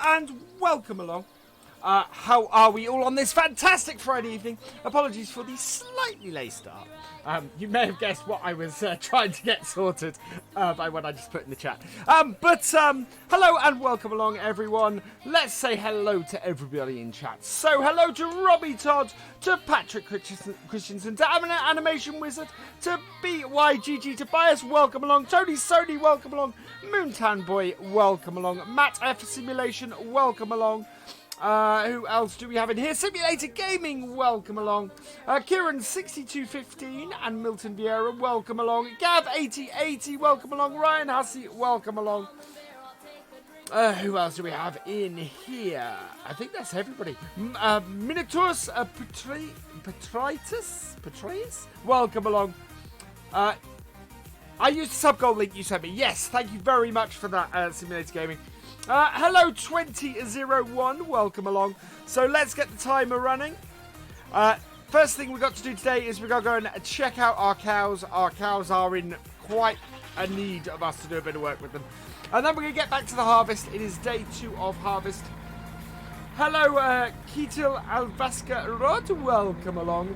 and welcome along. How are we all on this fantastic Friday evening? Apologies for the slightly late start. You may have guessed what I was trying to get sorted by what I just put in the chat. Hello and welcome along, everyone. Let's say hello to everybody in chat. So, hello to Robbie Todd, to Patrick Christensen, to Animation Wizard, to BYGG, to Bias, welcome along. Tony Sony, welcome along. Moontown Boy, welcome along. Matt F Simulation, welcome along. Who else do we have in here? Simulator Gaming, welcome along. Kieran6215 and Milton Vieira, welcome along. Gav8080, welcome along. Ryan Hussey, welcome along. Who else do we have in here? I think that's everybody. Minotaurus Petraeus, welcome along. I used the sub-goal link you sent me. Yes, thank you very much for that, Simulator Gaming. Hello 2001, welcome along. So let's get the timer running. First thing we've got to do today is we've got to go and check out our cows. Our cows are in quite a need of us to do a bit of work with them. And then we're going to get back to the harvest. It is day 2 of harvest. Hello Ketil Alvaska Rod, welcome along.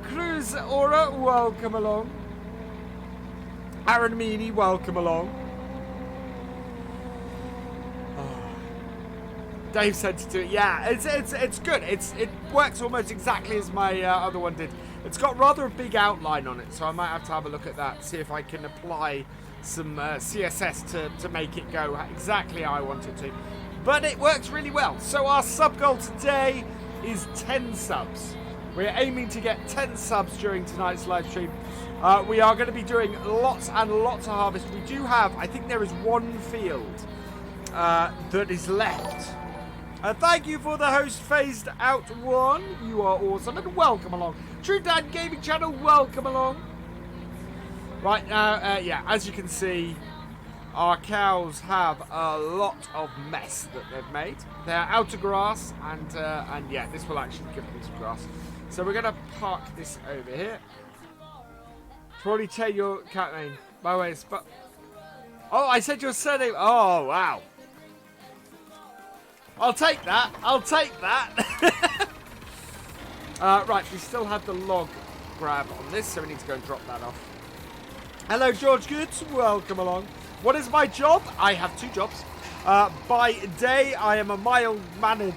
Cruz Aura, welcome along. Aaron Meany, welcome along. Dave said to do it. Yeah, it's good. It works almost exactly as my other one did. It's got rather a big outline on it, so I might have to have a look at that, see if I can apply some CSS to make it go exactly how I want it to. But it works really well. So our sub goal today is 10 subs. We're aiming to get 10 subs during tonight's live stream. We are going to be doing lots and lots of harvest. We do have, I think there is one field that is left. Thank you for the host phased out one. You are awesome and welcome along. True Dad Gaming Channel, welcome along. Right now, yeah, as you can see, our cows have a lot of mess that they've made. They're out of grass, and yeah, this will actually give them some grass. So we're gonna park this over here. Probably tell your cat name. By the way, oh, I said your surname. Oh wow. I'll take that. I'll take that. Right, we still have the log grab on this, so we need to go and drop that off. Hello, George Goods. Welcome along. What is my job? I have 2 jobs. By day, I am a mild-mannered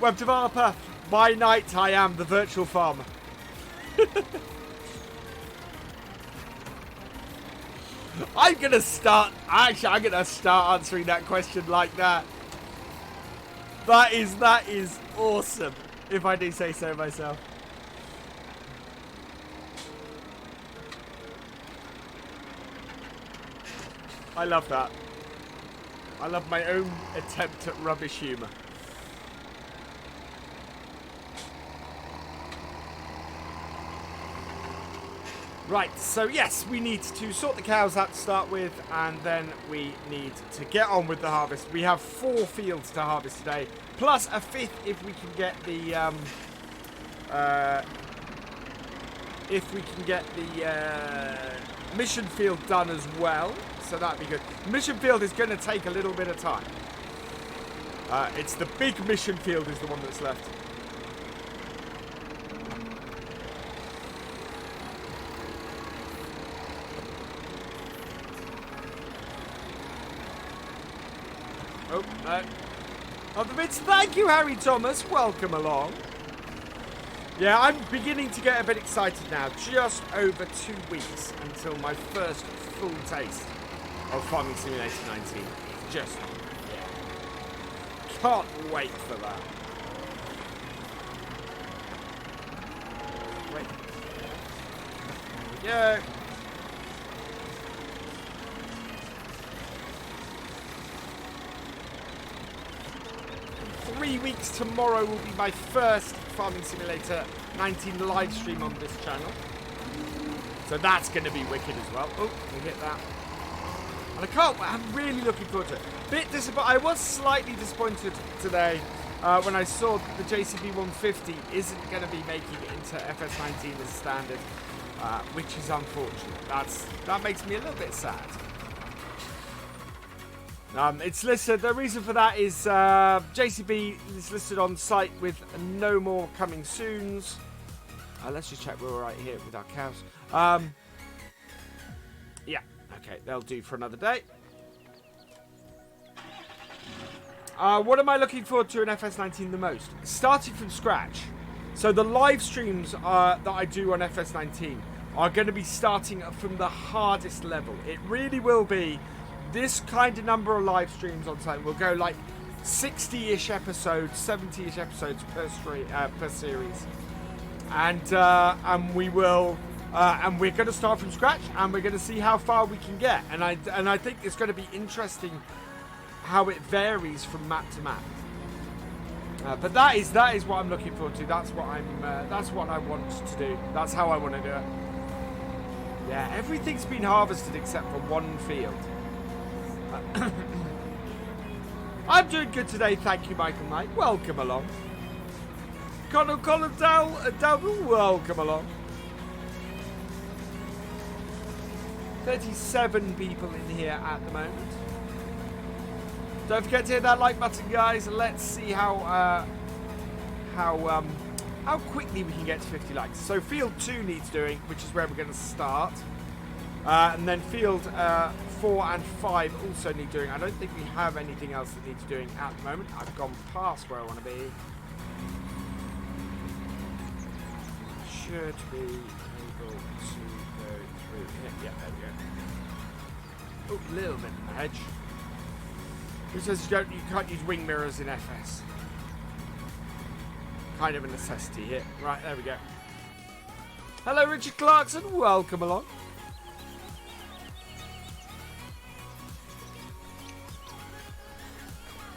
web developer. By night, I am the virtual farmer. I'm going to start answering that question like that. That is awesome, if I do say so myself. I love that. I love my own attempt at rubbish humour. Right, so yes, we need to sort the cows out to start with, and then we need to get on with the harvest. We have 4 fields to harvest today, plus a 5th if we can get the mission field done as well. So that'd be good. Mission field is going to take a little bit of time. It's the big mission field is the one that's left. Oh, no. Of the bits, thank you, Harry Thomas. Welcome along. Yeah, I'm beginning to get a bit excited now. Just over 2 weeks until my first full taste of Farming Simulator 19. Just, yeah. Can't wait for that. Wait. There we go. 3 weeks tomorrow will be my first Farming Simulator 19 live stream on this channel. So that's going to be wicked as well. Oh, we hit that. And I'm really looking forward to it. Bit disappointed. I was slightly disappointed today when I saw the JCB 150 isn't going to be making it into FS19 as standard, which is unfortunate. That makes me a little bit sad. It's listed. The reason for that is JCB is listed on site with no more coming soons. Let's just check we're right here with our cows. Yeah, okay, they'll do for another day. What am I looking forward to in FS19 the most? Starting from scratch. So the live streams that I do on FS19 are going to be starting from the hardest level. It really will be this kind of number of live streams on site. We'll go like 60-ish episodes, 70-ish episodes per series, and we will. And we're going to start from scratch, and we're going to see how far we can get. And I think it's going to be interesting how it varies from map to map. But that is what I'm looking forward to. That's what I want to do. That's how I want to do it. Yeah, everything's been harvested except for one field. I'm doing good today, thank you, Michael Knight. Welcome along. Colin Dowdle, welcome along. 37 people in here at the moment. Don't forget to hit that like button, guys. Let's see how quickly we can get to 50 likes. So field 2 needs doing, which is where we're going to start. And then field 4 and 5 also need doing. I don't think we have anything else that needs doing at the moment. I've gone past where I want to be. Should be able to go through here. Yeah, there we go. Oh, a little bit in the hedge. Who says you can't use wing mirrors in FS? Kind of a necessity here. Right, there we go. Hello, Richard Clarkson. Welcome along.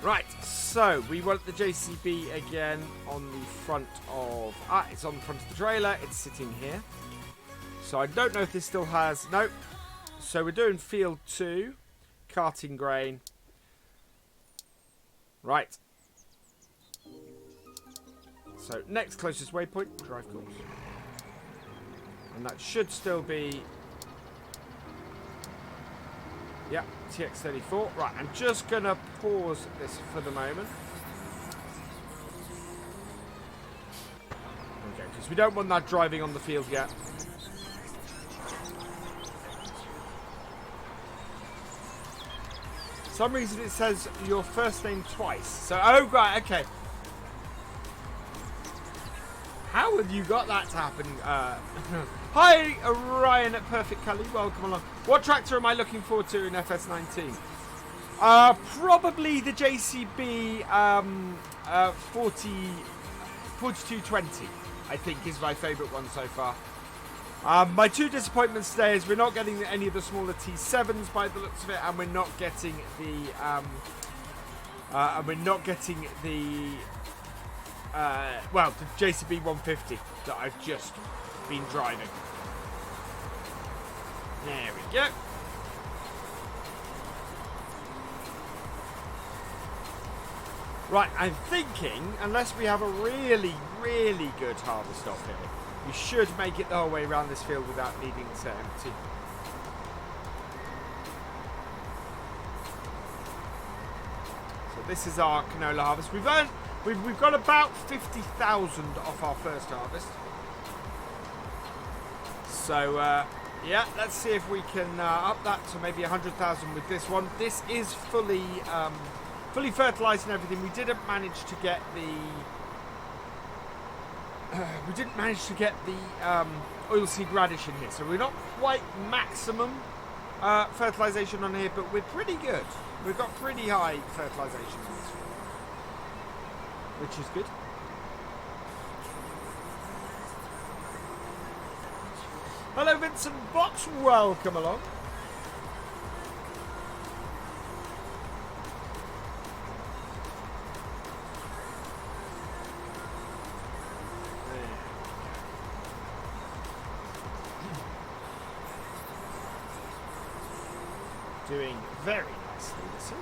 Right, so we want the JCB again on the front of... it's on the front of the trailer. It's sitting here. So I don't know if this still has... Nope. So we're doing field 2. Carting grain. Right. So next closest waypoint, drive course. And that should still be... Yeah, TX34. Right, I'm just going to pause this for the moment. Okay, because we don't want that driving on the field yet. For some reason it says your first name twice. So, oh, right, okay. How have you got that to happen? Hi, Ryan at Perfect Cully. Welcome along. What tractor am I looking forward to in FS19? Probably the JCB 4220, I think, is my favourite one so far. My two disappointments today is we're not getting any of the smaller T7s by the looks of it, and we're not getting the well, the JCB 150 that I've just been driving. There we go. Right, I'm thinking, unless we have a really, really good harvest off here, we should make it the whole way around this field without needing to empty. So this is our canola harvest. We've got about 50,000 off our first harvest. So yeah, let's see if we can up that to maybe 100,000 with this one. This is fully fertilised and everything. We didn't manage to get the oilseed radish in here, so we're not quite maximum fertilisation on here, but we're pretty good. We've got pretty high fertilisation on this one, which is good. Hello, Vincent Box. Welcome along. Doing very nicely, this is.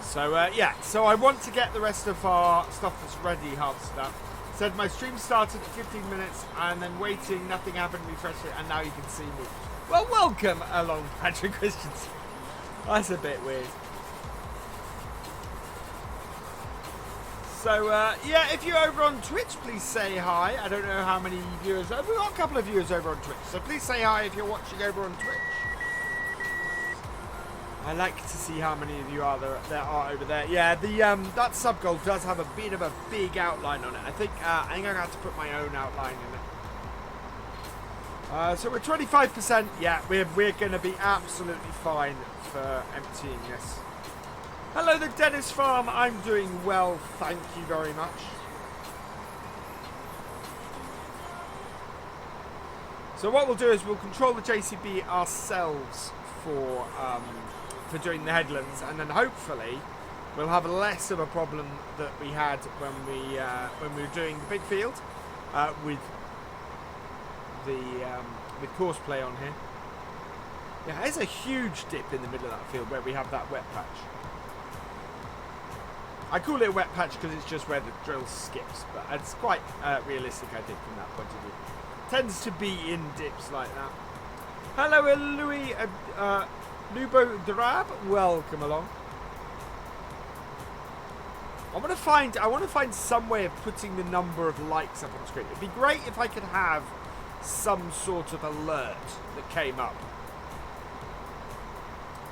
So yeah, so I want to get the rest of our stuff that's ready harvested up. Said my stream started for 15 minutes and then waiting, nothing happened, refresh it, and now you can see me. Well, welcome along, Patrick Christensen. That's a bit weird. So, yeah, if you're over on Twitch, please say hi. I don't know how many viewers. We've got a couple of viewers over on Twitch, so please say hi if you're watching over on Twitch. I like to see how many of you there are over there. Yeah, that sub goal does have a bit of a big outline on it. I think I'm gonna have to put my own outline in it. So we're 25%. Yeah, we're gonna be absolutely fine for emptying this. Hello, the Dennis Farm. I'm doing well, thank you very much. So what we'll do is we'll control the JCB ourselves for doing the headlands, and then hopefully we'll have less of a problem that we had when we were doing the big field with Courseplay on here. Yeah, there's a huge dip in the middle of that field where we have that wet patch. I call it a wet patch because it's just where the drill skips, but it's quite realistic, I think, from that point of view. Tends to be in dips like that. Hello, Louis Nubo Drab, welcome along. I want to find some way of putting the number of likes up on the screen. It'd be great if I could have some sort of alert that came up.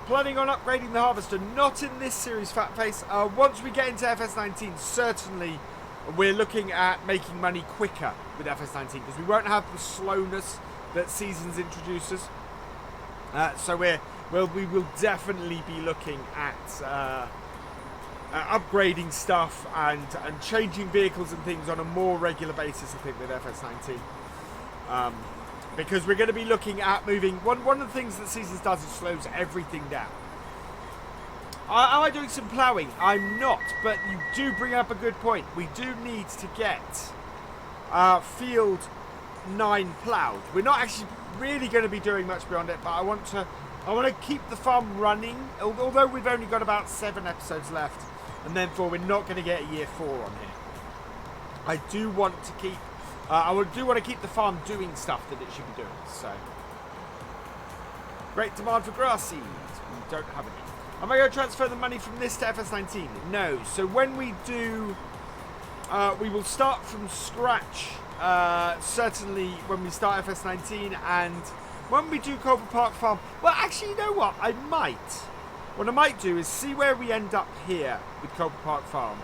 Planning on upgrading the Harvester, not in this series, Fatface. Once we get into FS19, certainly we're looking at making money quicker with FS19 because we won't have the slowness that Seasons introduces. So we will definitely be looking at upgrading stuff and changing vehicles and things on a more regular basis, I think, with FS19. Because we're going to be looking at moving. One of the things that Seasons does is slows everything down. Am I doing some ploughing? I'm not, but you do bring up a good point. We do need to get field 9 ploughed. We're not actually really going to be doing much beyond it, but I want to keep the farm running. Although we've only got about 7 episodes left, and therefore we're not going to get a year 4 on here. I do want to keep. I do want to keep the farm doing stuff that it should be doing. So, great demand for grass seeds. We don't have any. Am I going to transfer the money from this to FS19? No. So when we do, we will start from scratch. Certainly when we start FS19, and when we do Coldborough Park Farm. Well, actually, you know what? I might. What I might do is see where we end up here with Coldborough Park Farm,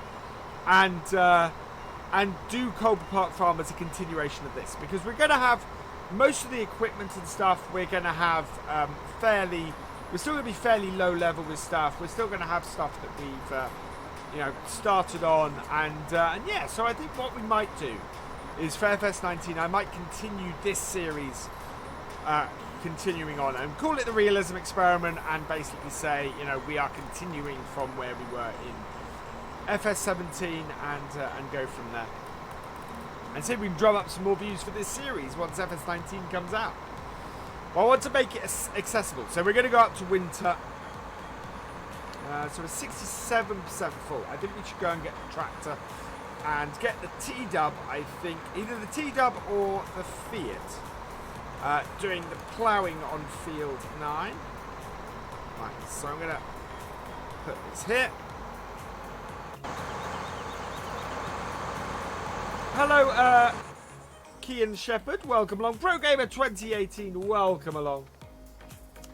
and do Coldborough Park Farm as a continuation of this, because we're going to have most of the equipment and stuff. We're going to have we're still going to be fairly low level with stuff. We're still going to have stuff that we've started on, and yeah. So I think what we might do is for FS19, I might continue this series, continuing on, and call it the Realism experiment, and basically say, we are continuing from where we were in FS17 and go from there. And see if we can drum up some more views for this series once FS19 comes out. Well, I want to make it accessible, so we're going to go up to winter. So we're 67% full. I think we should go and get the tractor and get the T-Dub, I think. Either the T-Dub or the Fiat. Doing the ploughing on field 9. Right, so I'm going to put this here. Hello, Kian Shepherd, welcome along. Pro Gamer 2018, welcome along.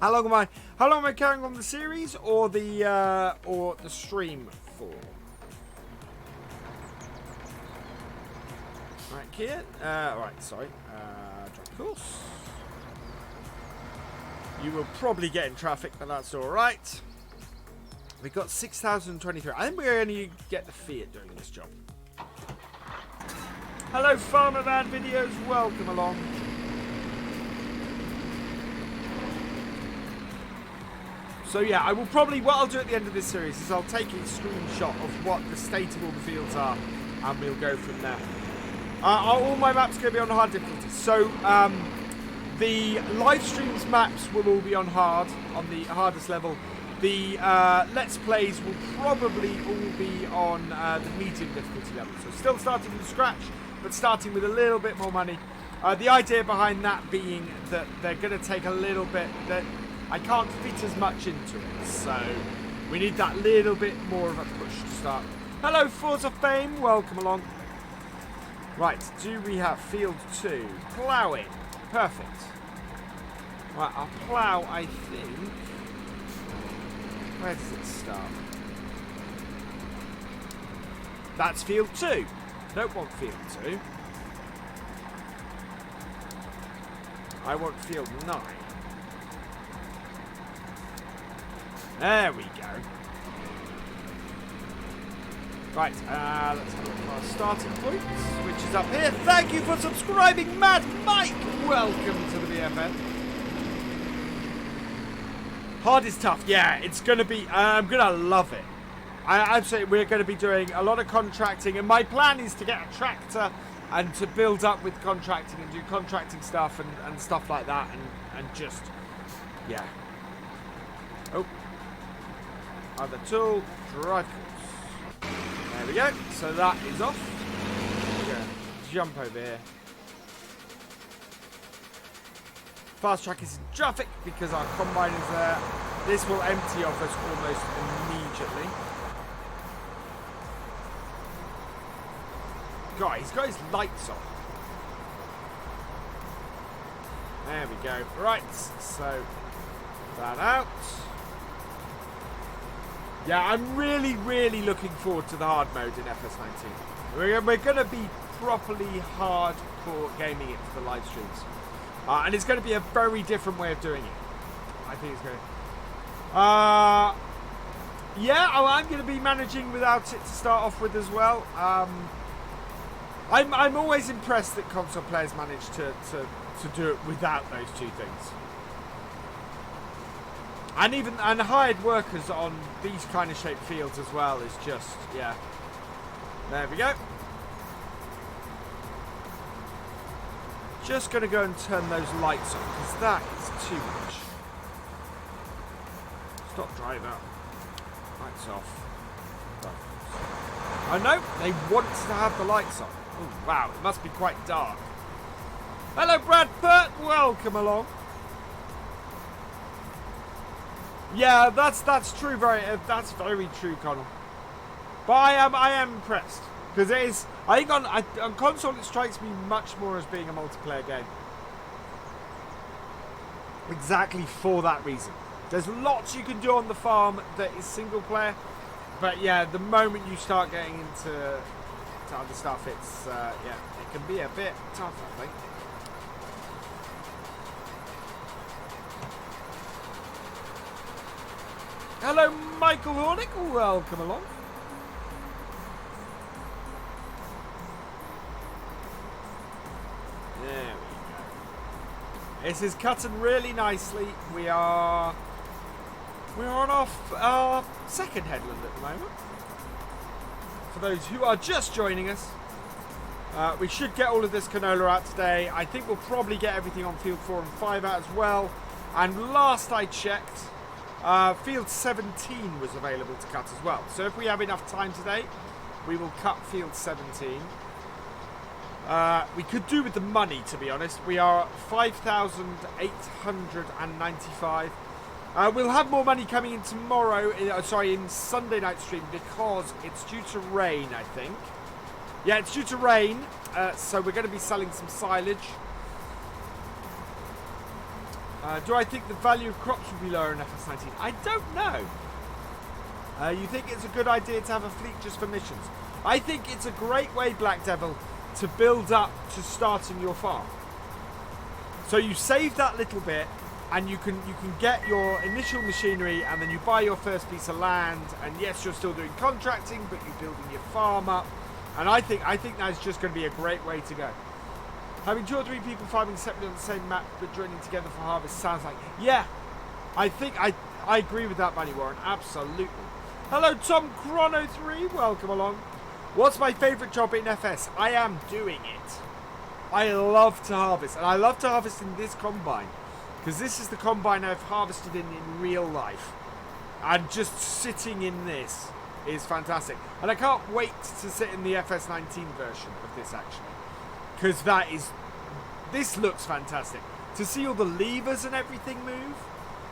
How long am I carrying on the series or the stream for? Right, Kian. Right, sorry. Drop course. You will probably get in traffic, but that's all right. We've got 6,023. I think we're going to get the Fiat doing this job. Hello, Farmer Man Videos. Welcome along. So yeah, I will probably, what I'll do at the end of this series is I'll take a screenshot of what the state of all the fields are, and we'll go from there. All my maps are going to be on hard difficulty. So the live streams maps will all be on hard, on the hardest level. The Let's Plays will probably all be on the medium difficulty level. So still starting from scratch, but starting with a little bit more money. The idea behind that being that they're going to take a little bit, that I can't fit as much into it, so we need that little bit more of a push to start. Hello, Forza Fame, welcome along. Right, do we have field 2? Ploughing, perfect. Right, our plough, I think, where does it start? That's field 2. Don't want field 2. I want field 9. There we go. Right, let's have a look at our starting point, which is up here. Thank you for subscribing, Mad Mike! Welcome to the BFF. Hard is tough. Yeah, it's going to be... I'm going to love it. I'd say we're going to be doing a lot of contracting, and my plan is to get a tractor and to build up with contracting and do contracting stuff and stuff like that, and just, yeah. Oh. Other tool, drive course. There we go. So that is off. We're going to jump over here. Fast track is in traffic because our combine is there. This will empty off us almost immediately. God, he's got his lights on. There we go. Right, so that out. Yeah, I'm really, really looking forward to the hard mode in FS19. We're going to be properly hardcore gaming it for the live streams. And it's going to be a very different way of doing it. I think it's going to... yeah, I'm going to be managing without it to start off with as well. I'm always impressed that console players manage to do it without those two things. And hired workers on these kind of shaped fields as well is just, yeah. There we go. Just going to go and turn those lights on because that is too much. Stop driver. Lights off. Oh no, they want to have the lights on. Oh wow, it must be quite dark. Hello Bradford, welcome along. Yeah, that's true. That's very true, Connell. But I am impressed because it is. I think on console it strikes me much more as being a multiplayer game. Exactly for that reason. There's lots you can do on the farm that is single player, but yeah, the moment you start getting into other stuff, it's yeah, it can be a bit tough, I think. Hello, Michael Hornick. Welcome along. There we go. This is cutting really nicely. We're on our second headland at the moment. For those who are just joining us, we should get all of this canola out today. I think we'll probably get everything on field 4 and 5 out as well. And last I checked, field 17 was available to cut as well. So if we have enough time today, we will cut field 17. We could do with the money, to be honest. We are 5,895. We'll have more money coming in tomorrow, in Sunday night stream, because it's due to rain, I think. Yeah, it's due to rain, so we're going to be selling some silage. Do I think the value of crops will be lower in FS19? I don't know. You think it's a good idea to have a fleet just for missions? I think it's a great way, Black Devil, to build up to starting your farm. So you save that little bit, and you can get your initial machinery, and then you buy your first piece of land, and yes, you're still doing contracting, but you're building your farm up. And I think that's just going to be a great way to go. Having 2 or 3 people farming separately on the same map but joining together for harvest sounds like... Yeah, I think I agree with that, Bunny Warren. Absolutely. Hello, Tom Chrono3. Welcome along. What's my favourite job in FS? I am doing it. I love to harvest. And I love to harvest in this combine. Because this is the combine I've harvested in real life. And just sitting in this is fantastic. And I can't wait to sit in the FS19 version of this, actually. because this looks fantastic. To see all the levers and everything move.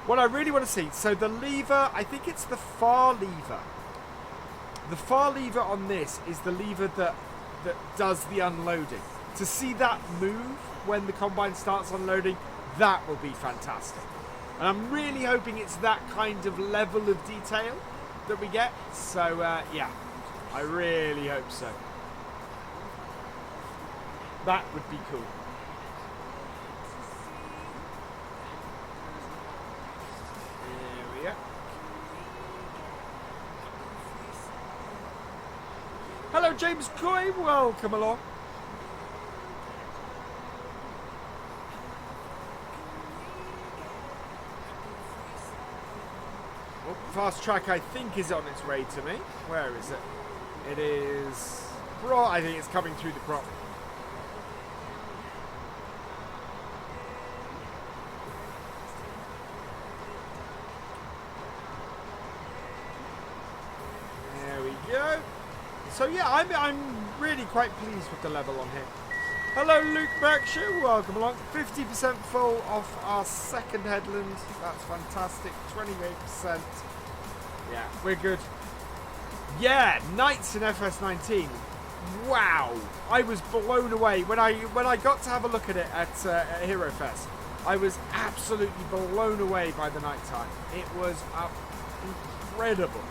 What I really want to see, so the lever, I think it's the far lever. The far lever on this is the lever that does the unloading. To see that move when the combine starts unloading, that will be fantastic. And I'm really hoping it's that kind of level of detail that we get. So, yeah, I really hope so. That would be cool. There we go. Hello, James Coy. Welcome along. Oh, fast track, I think, is on its way to me. Where is it? It is... I think it's coming through the crop. There we go. So yeah, I'm really quite pleased with the level on here. Hello, Luke Berkshire. Welcome along. 50% full off our second headland. That's fantastic. 28%. Yeah, we're good. Yeah, Knights in FS19. Wow, I was blown away when I got to have a look at it at Hero Fest. I was absolutely blown away by the night time. It was incredible.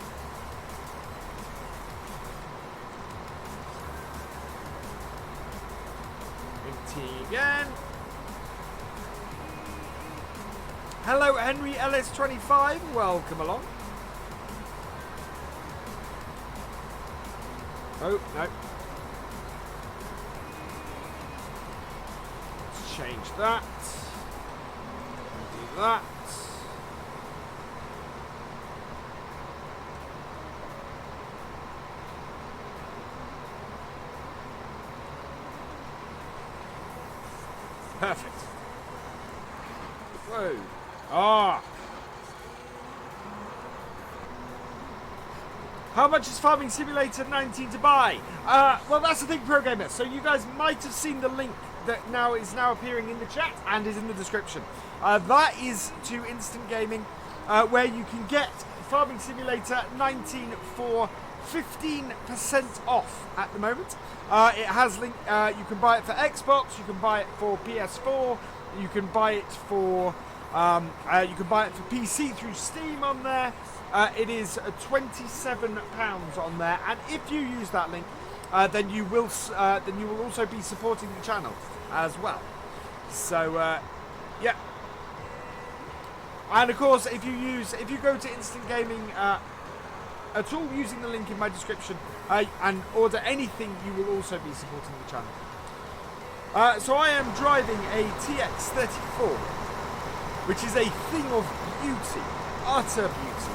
Again. Hello, Henry LS25. Welcome along. Oh, no. Let's change that. Do that. Perfect. Whoa. Ah. How much is Farming Simulator 19 to buy? Well, that's the thing, Pro Gamer. So you guys might have seen the link that is now appearing in the chat and is in the description. That is to Instant Gaming, where you can get Farming Simulator 19 for 15% off at the moment. It has link. You can buy it for Xbox. You can buy it for PS4. You can buy it for PC through Steam on there. It is £27 on there, and if you use that link, then you will also be supporting the channel as well. So yeah. And of course, if you go to Instant Gaming at all using the link in my description and order anything, you will also be supporting the channel. So I am driving a TX34, which is a thing of beauty, utter beauty.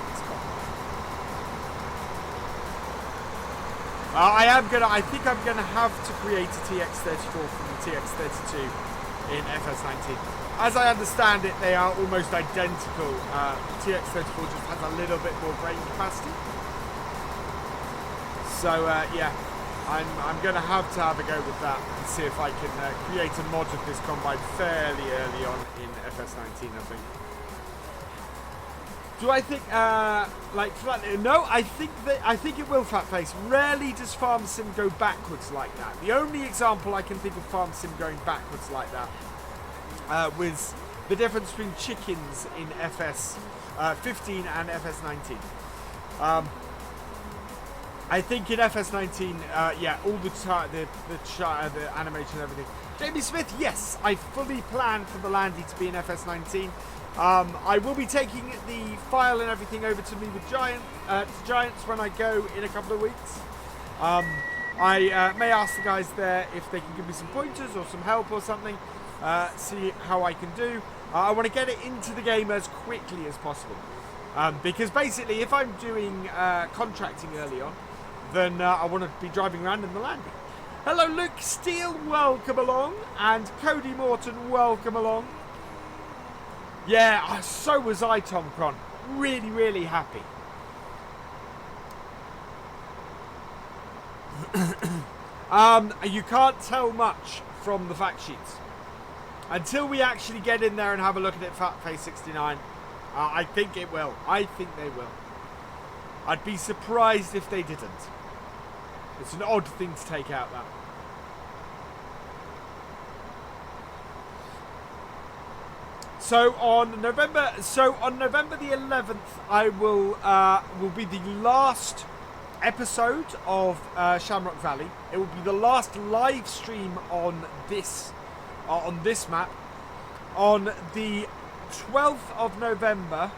I think I'm gonna have to create a TX34 from the TX32 in FS19. As I understand it, they are almost identical. TX34 just has a little bit more brain capacity. So yeah, I'm gonna have to go with that and see if I can create a mod of this combine fairly early on in FS19. I think. Do I think no? I think it will, Fatface. Rarely does Farm Sim go backwards like that. The only example I can think of Farm Sim going backwards like that was the difference between chickens in FS15 and FS19. I think in FS19, yeah, all the animation and everything. Jamie Smith, yes, I fully planned for the Landy to be in FS19. I will be taking the file and everything over to me with Giants when I go in a couple of weeks. I may ask the guys there if they can give me some pointers or some help or something, see how I can do. I want to get it into the game as quickly as possible. Because basically, if I'm doing contracting early on, then I want to be driving around in the Landy. Hello, Luke Steele, welcome along. And Cody Morton, welcome along. Yeah, so was I, Tom Cron. Really, really happy. You can't tell much from the fact sheets. Until we actually get in there and have a look at it, FatFace69, I think it will. I think they will. I'd be surprised if they didn't. It's an odd thing to take out, that. So on November the 11th, I will be the last episode of Shamrock Valley. It will be the last live stream on this map. On the 12th of November,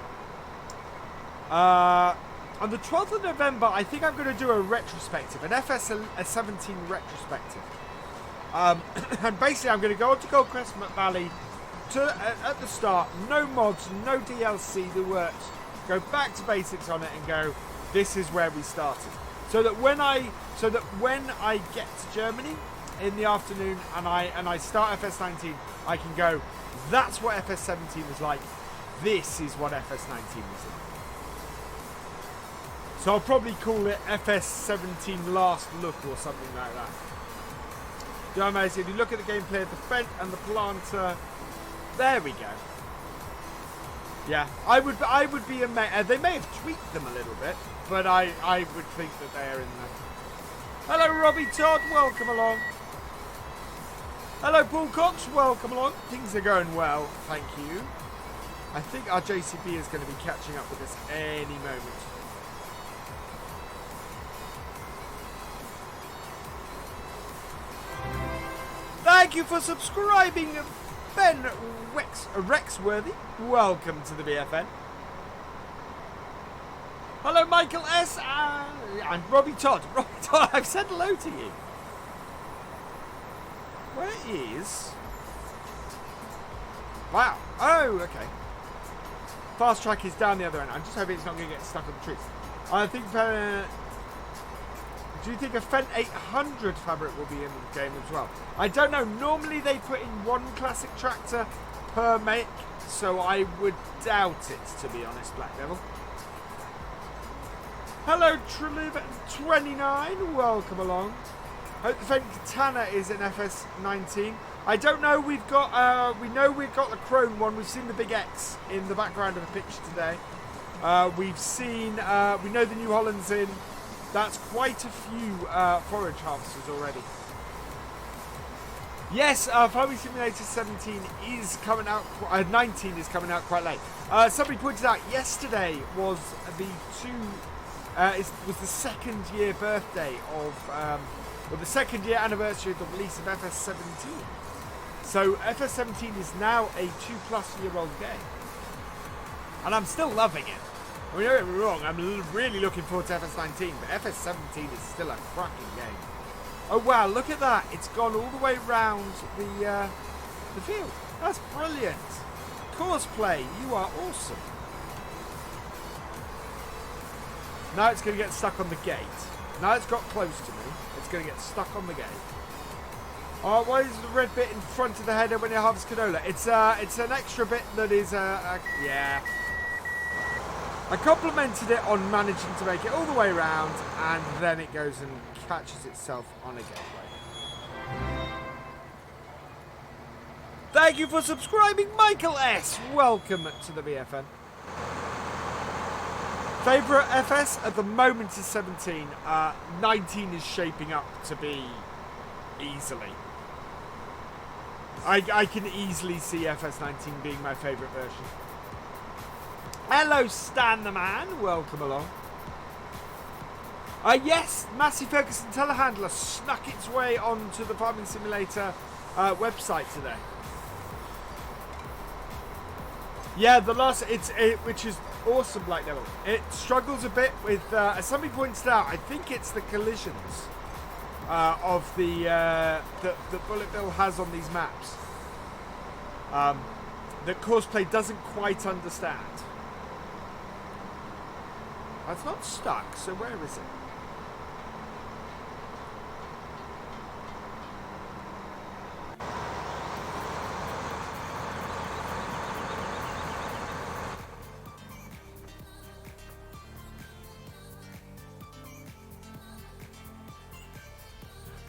on the 12th of November, I think I'm going to do a retrospective, an FS17 retrospective. And basically, I'm going to go on to Goldcrest Valley at the start, no mods, no DLC, the works. Go back to basics on it and go, this is where we started. So that when I get to Germany in the afternoon and I start FS19, I can go, that's what FS17 was like. This is what FS19 was like. So I'll probably call it FS17 Last Look or something like that. Do you know what I mean? If you look at the gameplay of the Fent and the Planter, there we go. Yeah, I would be amazed. They may have tweaked them a little bit, but I would think that they are in there. Hello, Robbie Todd. Welcome along. Hello, Paul Cox. Welcome along. Things are going well. Thank you. I think our JCB is going to be catching up with us any moment. Thank you for subscribing, Ben Rexworthy. Welcome to the BFN. Hello, Michael S. And Robbie Todd. Robbie Todd, I've said hello to you. Where is... Wow. Oh, okay. Fast track is down the other end. I'm just hoping it's not going to get stuck on the trees. I think... do you think a Fent 800 fabric will be in the game as well? I don't know. Normally they put in one classic tractor per make, so I would doubt it, to be honest, Black Devil. Hello, Triliv29. Welcome along. Hope the Fent Katana is in FS19. I don't know. We've got. We know we've got the Chrome one. We've seen the Big X in the background of the picture today. We've seen. We know the New Holland's in. That's quite a few forage harvesters already. Yes, Farming Simulator 17 is coming out. 19 is coming out quite late. Somebody pointed out yesterday was the second year birthday of, or the second year anniversary of the release of FS17. So FS17 is now a 2+ year old game, and I'm still loving it. I mean, don't get me wrong, I'm really looking forward to FS19, but FS17 is still a cracking game. Oh wow, look at that. It's gone all the way round the field. That's brilliant. Courseplay, you are awesome. Now it's going to get stuck on the gate. Now it's got close to me. It's going to get stuck on the gate. Oh, why is the red bit in front of the header when you harvest canola? It's an extra bit that is yeah. I complimented it on managing to make it all the way around, and then it goes and catches itself on a gateway. Thank you for subscribing, Michael S. Welcome to the BFN. Favourite FS at the moment is 17. 19 is shaping up to be easily. I can easily see FS19 being my favourite version. Hello, Stan the Man. Welcome along. Yes, Massey Ferguson Telehandler snuck its way onto the Farming Simulator website today. Yeah, the last, which is awesome, Black Devil. It struggles a bit with, as somebody pointed out, I think it's the collisions of that Bullet Bill has on these maps that Courseplay doesn't quite understand. It's not stuck, so where is it?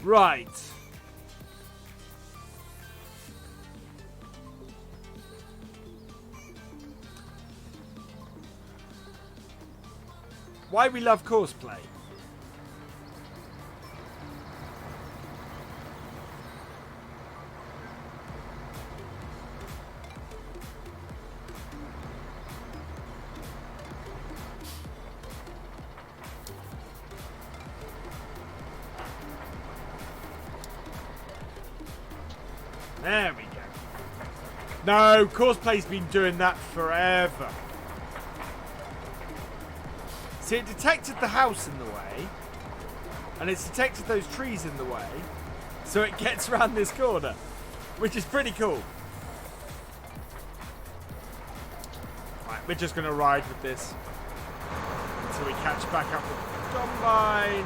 Right. why we love courseplay. There we go. No, Coursplay's been doing that forever. See, it detected the house in the way, and it's detected those trees in the way, so it gets around this corner, which is pretty cool. Right, we're just going to ride with this until we catch back up with the combine.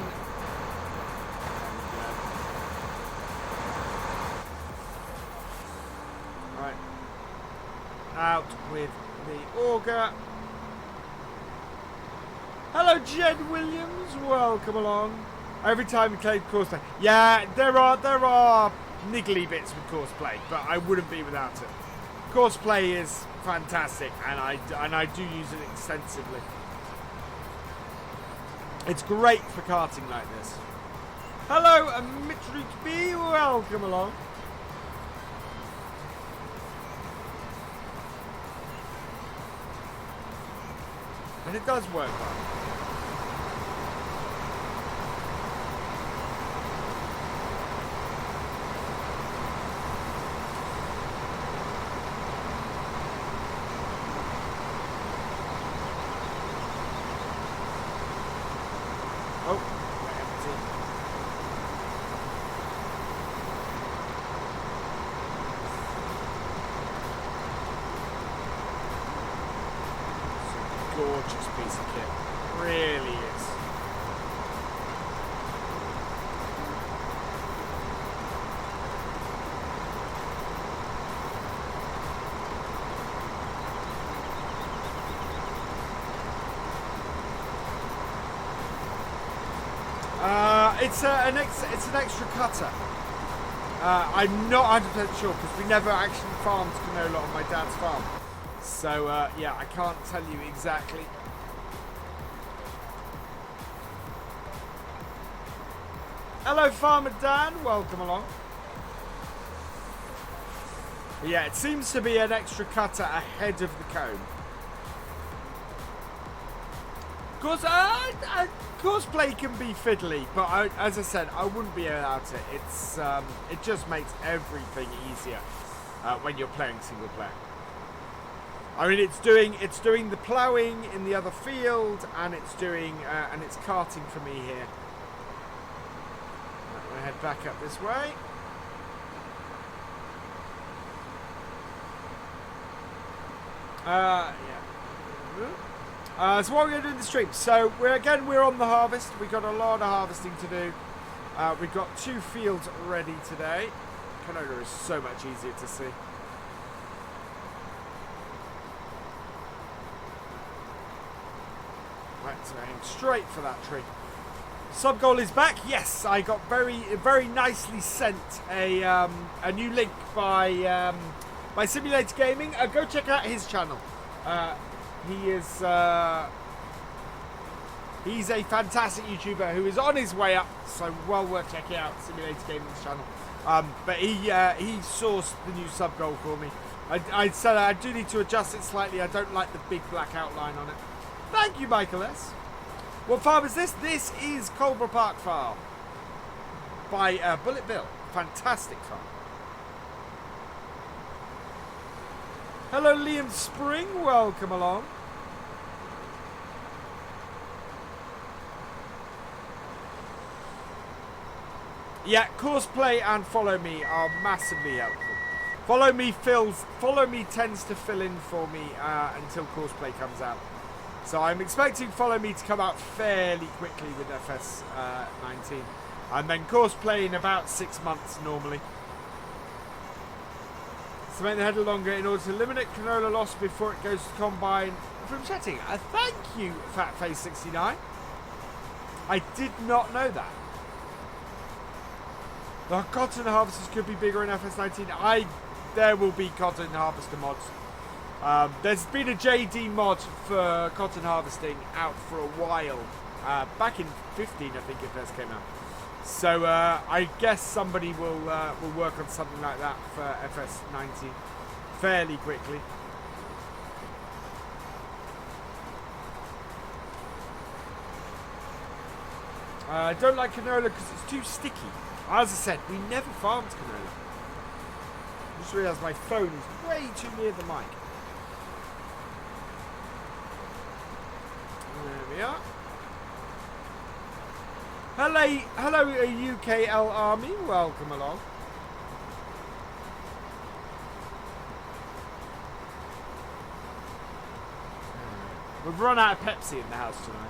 Out with the auger. Hello, Jed Williams. Welcome along. Every time we play courseplay, yeah, there are niggly bits with courseplay, but I wouldn't be without it. Courseplay is fantastic, and I do use it extensively. It's great for karting like this. Hello, Mitrit B. Welcome along. And it does work well. Oh, empty. Gorgeous piece of kit, really is. It's an extra cutter. I'm not 100% sure because we never actually farmed canola on my dad's farm. So, yeah, I can't tell you exactly. Hello, Farmer Dan. Welcome along. But yeah, it seems to be an extra cutter ahead of the cone. Of course, courseplay can be fiddly, but as I said, I wouldn't be without it. It just makes everything easier when you're playing single player. I mean, it's doing the ploughing in the other field, and it's carting for me here. I'm gonna head back up this way. Yeah. So what we're going to do in the stream? So we're on the harvest. We've got a lot of harvesting to do. We've got 2 fields ready today. Canola is so much easier to see. Right, so aim straight for that tree. Sub goal is back. Yes, I got very nicely sent a new link by Simulator Gaming. Go check out his channel. He's a fantastic YouTuber who is on his way up, so well worth checking out Simulator Gaming's channel. But he sourced the new sub goal for me. I said I do need to adjust it slightly. I don't like the big black outline on it. Thank you, Michael S. What farm is this? This is Coldborough Park Farm by Bullet Bill. Fantastic farm. Hello, Liam Spring. Welcome along. Yeah, courseplay and follow me are massively helpful. Follow me tends to fill in for me until courseplay comes out. So I'm expecting follow me to come out fairly quickly with FS 19, and then courseplay in about 6 months normally. To make the header longer in order to eliminate canola loss before it goes to combine from setting. Thank you, Fatface69. I did not know that. The cotton harvesters could be bigger in FS19. There will be cotton harvester mods. There's been a JD mod for cotton harvesting out for a while. Back in 15, I think it first came out. So I guess somebody will work on something like that for FS19 fairly quickly. I don't like canola because it's too sticky. As I said, we never farmed canola. I just realised my phone is way too near the mic. There we are. Hello, UKL Army. Welcome along. We've run out of Pepsi in the house tonight.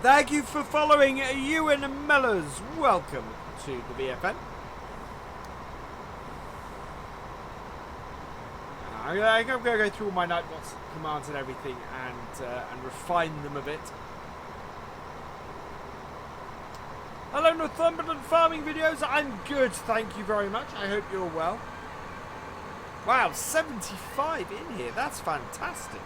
Thank you for following Ewan Mellors. Welcome to the BFN. I'm going to go through all my Nightbots commands and everything and refine them a bit. Hello, Northumberland farming videos. I'm good, thank you very much. I hope you're well. Wow, 75 in here. That's fantastic.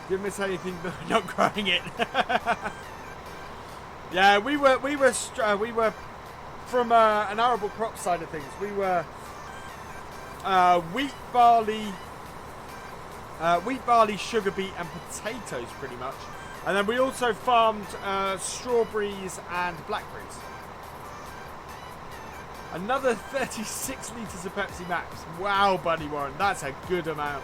Didn't miss anything, but not growing it. Yeah, we were from an arable crop side of things. We were wheat, barley, sugar beet, and potatoes, pretty much. And then we also farmed strawberries and blackberries. Another 36 litres of Pepsi Max. Wow, Buddy Warren, that's a good amount.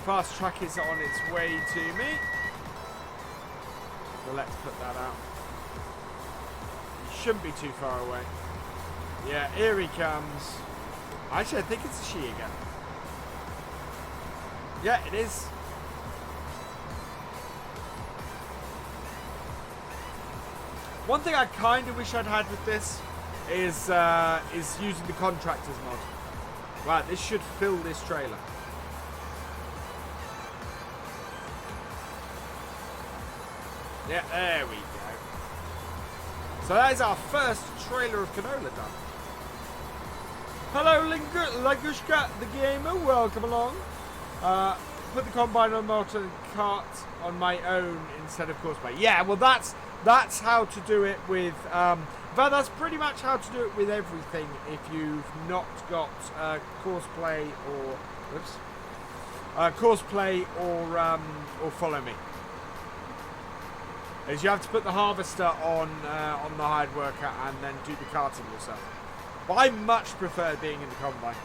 Fast track is on its way to me. So let's put that out. He shouldn't be too far away. Yeah, here he comes. Actually, I think it's a she again. Yeah, it is. One thing I kind of wish I'd had with this is using the contractors mod. Right, this should fill this trailer. Yeah, there we go. So that is our first trailer of canola done. Hello, Lagushka the Gamer, welcome along. Put the combine on the motor cart on my own instead of courseplay. Yeah, well that's how to do it with, but that's pretty much how to do it with everything if you've not got courseplay or, courseplay or follow me. Is you have to put the harvester on the hired worker and then do the carting yourself. But I much prefer being in the combine.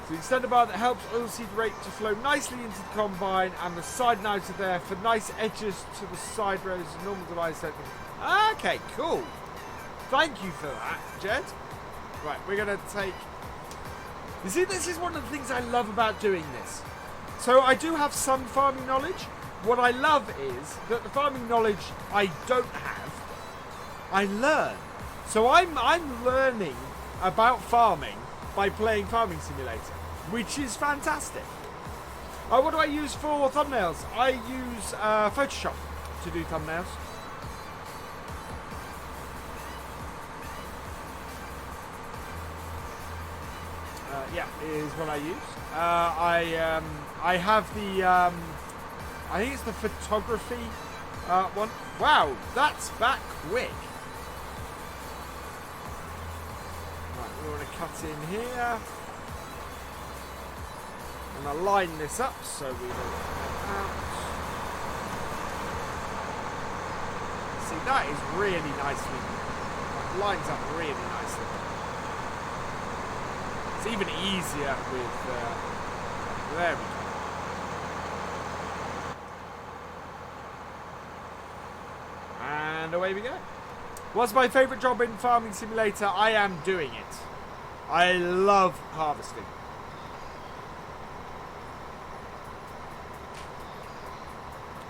So the extender bar that helps oilseed rate to flow nicely into the combine, and the side knives are there for nice edges to the side rows and normal device setting. Okay, cool. Thank you for that, Jed. Right, we're going to take... You see, this is one of the things I love about doing this. So I do have some farming knowledge. What I love is that the farming knowledge I don't have, I learn. So I'm learning about farming by playing Farming Simulator, which is fantastic. What do I use for thumbnails? I use Photoshop to do thumbnails. Yeah, is what I use. I have the, I think it's the photography one. Wow, that's back quick. Right, we want to cut in here. I'm going to line this up so we don't come out. See, that is really nicely, lines up really nicely. It's even easier with, there we go. And away we go. What's my favourite job in Farming Simulator? I am doing it. I love harvesting.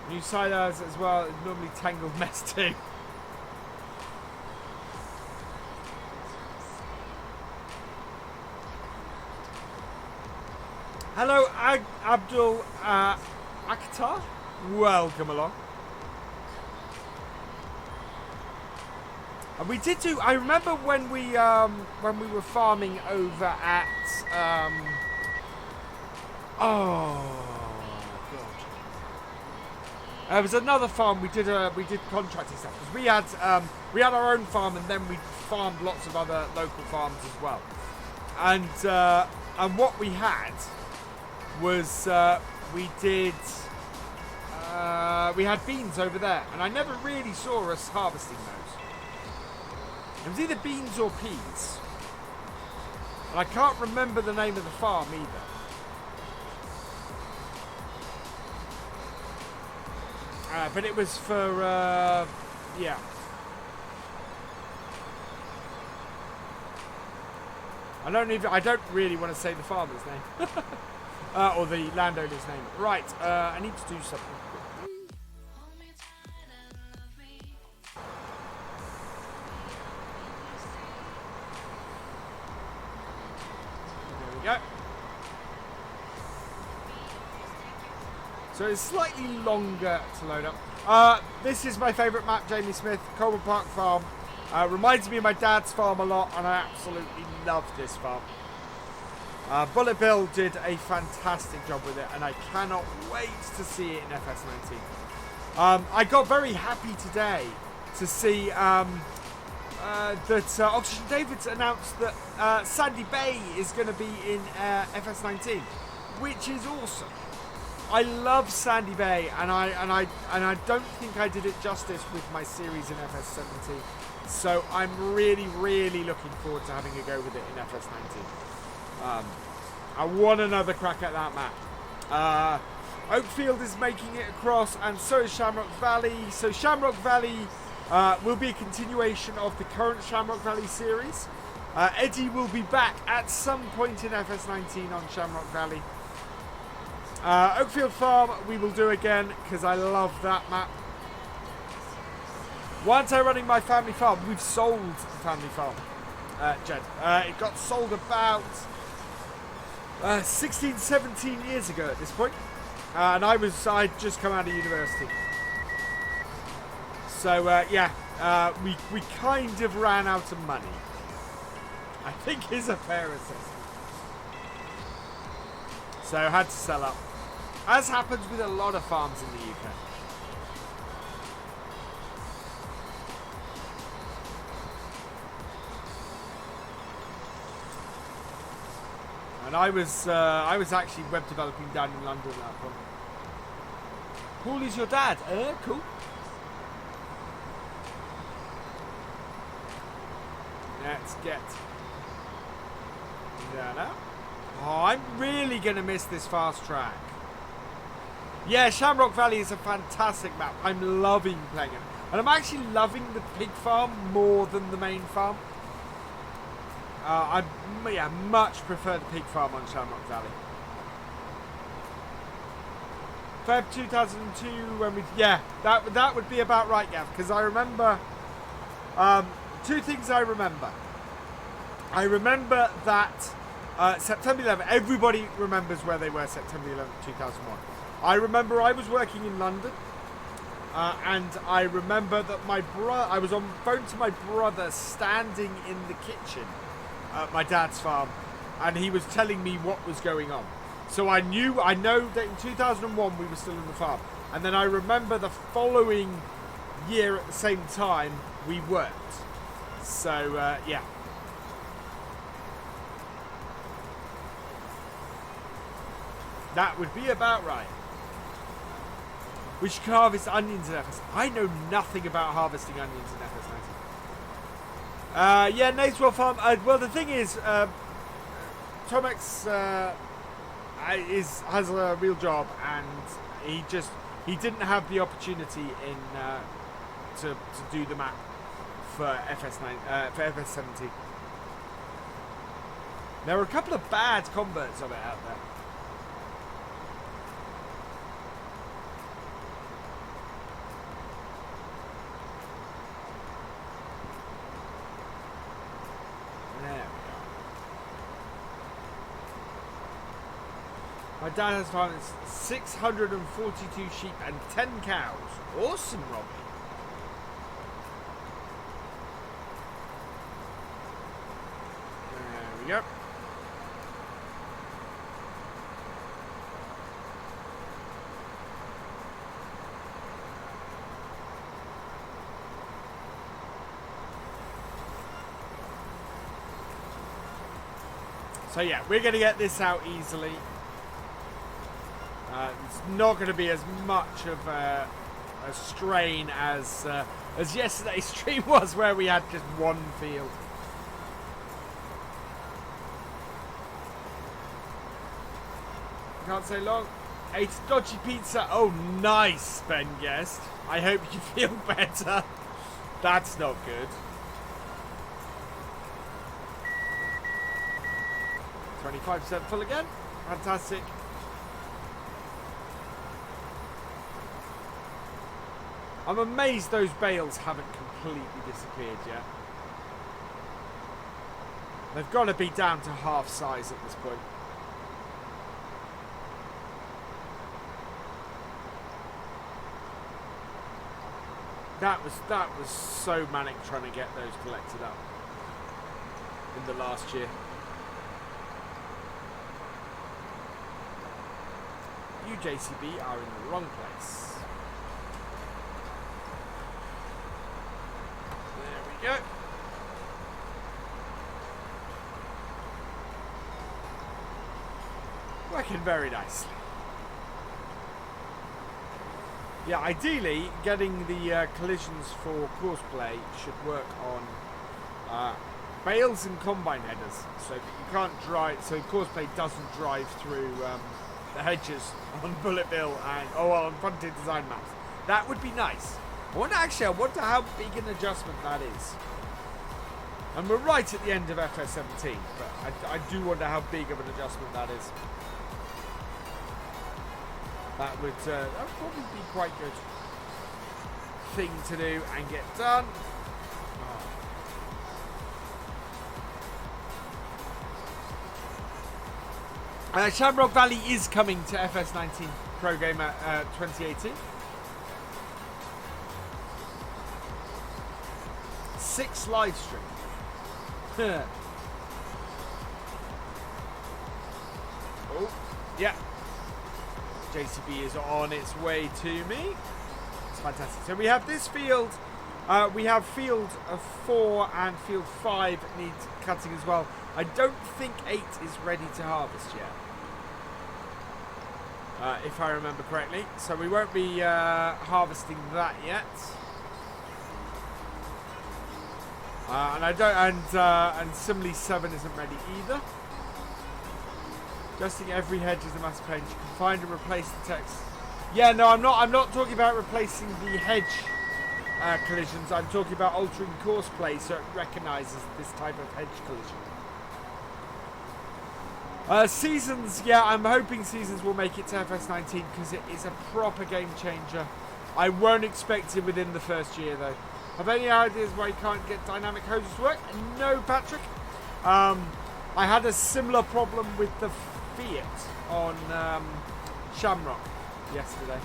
New silos as well, it's normally tangled mess too. Hello, Abdul Akhtar. Welcome along. And we did do. I remember when we were farming over at. Oh god. It was another farm. We did contracting stuff because we had our own farm and then we farmed lots of other local farms as well. And what we had was we had beans over there, and I never really saw us harvesting those. It was either beans or peas, and I can't remember the name of the farm either. But it was for yeah. I don't really want to say the farmer's name or the landowner's name. Right, I need to do something. There we go. So it's slightly longer to load up. This is my favourite map, Jamie Smith, Coldborough Park Farm. Reminds me of my dad's farm a lot, and I absolutely love this farm. Bullet Bill did a fantastic job with it, and I cannot wait to see it in FS19. I got very happy today to see that Oxygen Davids announced that Sandy Bay is going to be in FS19, which is awesome. I love Sandy Bay, and I don't think I did it justice with my series in FS17. So I'm really, really looking forward to having a go with it in FS19. I want another crack at that map. Oakfield is making it across, and so is Shamrock Valley. So Shamrock Valley will be a continuation of the current Shamrock Valley series. Eddie will be back at some point in FS19 on Shamrock Valley. Oakfield Farm we will do again because I love that map. Why aren't I running my family farm? We've sold the family farm, Jed. It got sold about 16, 17 years ago at this point. And I'd just come out of university. So, yeah, we kind of ran out of money, I think is a fair assessment. So I had to sell up. As happens with a lot of farms in the UK. And I was actually web developing down in London at that point. Paul is your dad. Cool. Let's get that up. Oh, I'm really going to miss this fast track. Yeah, Shamrock Valley is a fantastic map. I'm loving playing it. And I'm actually loving the pig farm more than the main farm. I much prefer the pig farm on Shamrock Valley. Feb 2002 when we... Yeah, that would be about right, Gav. Because I remember... two things I remember. I remember that September 11th... Everybody remembers where they were September 11th, 2001. I remember I was working in London. And I remember that I was on the phone to my brother standing in the kitchen at my dad's farm, and he was telling me what was going on. So I know that in 2001 we were still in the farm, and then I remember the following year at the same time we weren't. So yeah. That would be about right. We should harvest onions in FS. I know nothing about harvesting onions in FS19. Yeah, Nayswell Farm. Well, the thing is, Tomex has a real job, and he didn't have the opportunity to do the map for FS17. There were a couple of bad converts of it out there. My dad has farmed 642 sheep and 10 cows. Awesome, Robbie. There we go. So yeah, we're going to get this out easily. It's not going to be as much of a strain as yesterday's stream was, where we had just one field. Can't say long. Ate dodgy pizza. Oh, nice, Ben Guest. I hope you feel better. That's not good. 25% full again. Fantastic. I'm amazed those bales haven't completely disappeared yet. They've got to be down to half size at this point. That was so manic trying to get those collected up in the last year. You JCB are in the wrong place. There we go. Working very nicely. Yeah, ideally, getting the collisions for courseplay should work on bales and combine headers, so that you can't drive. So courseplay doesn't drive through the hedges on Bullet Bill and on Frontier Design maps. That would be nice. I wonder how big an adjustment that is. And we're right at the end of FS17, but I do wonder how big of an adjustment that is. That would probably be quite good thing to do and get done. Shamrock Valley is coming to FS19 Pro Gamer 2018. 6 live stream. Oh, yeah. JCB is on its way to me. It's fantastic. So we have this field. We have field 4 and field 5 needs cutting as well. I don't think 8 is ready to harvest yet. If I remember correctly. So we won't be harvesting that yet. And similarly 7 isn't ready either. Adjusting every hedge is a massive pain. You can find and replace the text. Yeah, no, I'm not talking about replacing the hedge collisions. I'm talking about altering course play so it recognises this type of hedge collision. Seasons, yeah, I'm hoping Seasons will make it to FS19 because it is a proper game changer. I won't expect it within the first year though. Have any ideas why you can't get dynamic hoses to work? No, Patrick. I had a similar problem with the Fiat on Shamrock yesterday.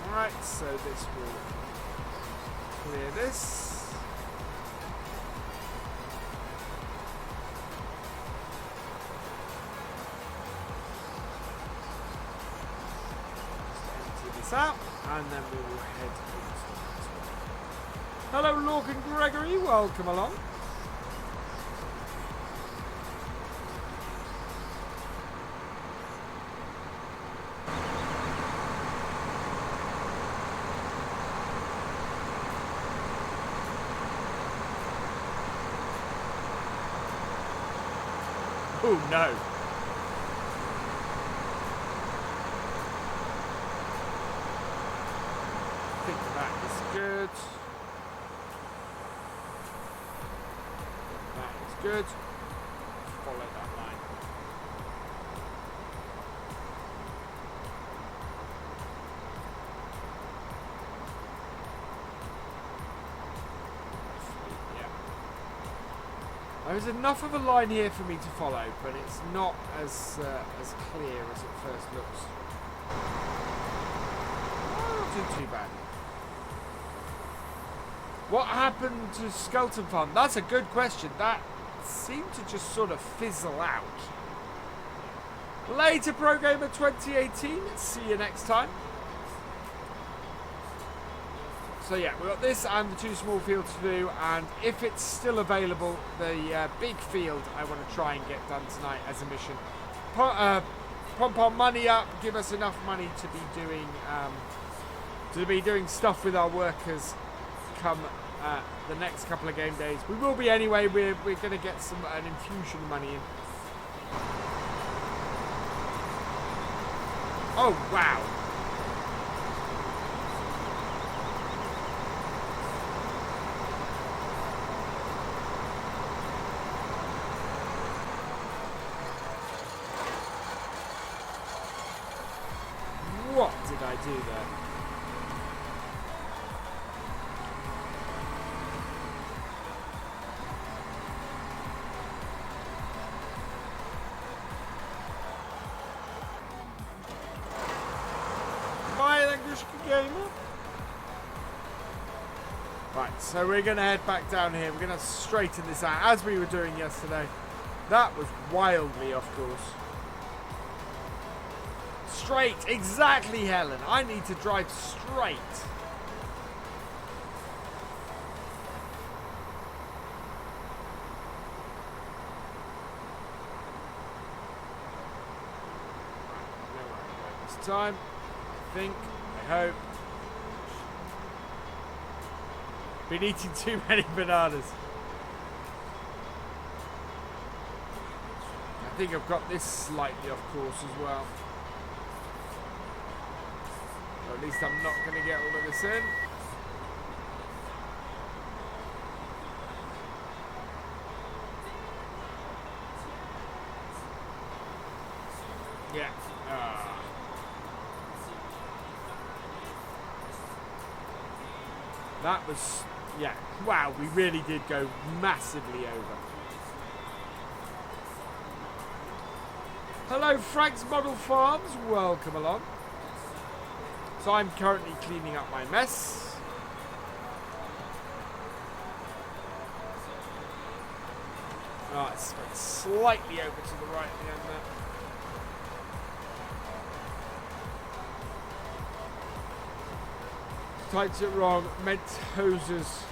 Alright, so this will clear this. Out, and then we will head into that. Hello, Lorcan Gregory, welcome along. Oh no. Good. That is good. Follow that line. There's enough of a line here for me to follow, but it's not as clear as it first looks. Oh, not doing too bad. What happened to Skeleton Farm? That's a good question. That seemed to just sort of fizzle out. Later, Pro Gamer 2018. See you next time. So yeah, we've got this and the 2 small fields to do, and if it's still available, the big field I want to try and get done tonight as a mission. Pump our money up, give us enough money to be doing stuff with our workers come the next couple of game days. We will be anyway. We're going to get an infusion money in. Oh wow. What did I do there? Right, so we're going to head back down here. We're going to straighten this out as we were doing yesterday. That was wildly off course. Straight, exactly, Helen. I need to drive straight. This time, I think, I hope. Been eating too many bananas. I think I've got this slightly off course as well. Or at least I'm not going to get all of this in. Yeah. That was, yeah, wow, we really did go massively over. Hello, Frank's Model Farms, welcome along. So I'm currently cleaning up my mess. Oh, it's slightly over to the right at the end there. Typed it wrong, meant hoses.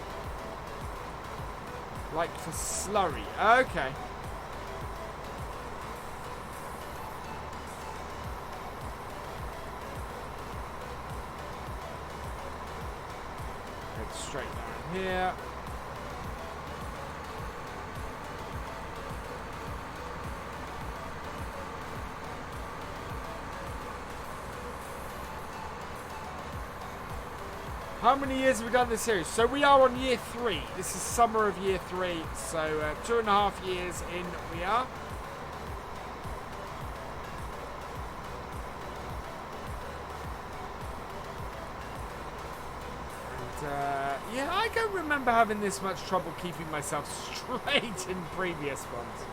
Like for slurry. Okay. Head straight down here. How many years have we done this series? So we are on year 3. This is summer of year 3. So 2.5 years in we are. And yeah, I don't remember having this much trouble keeping myself straight in previous ones.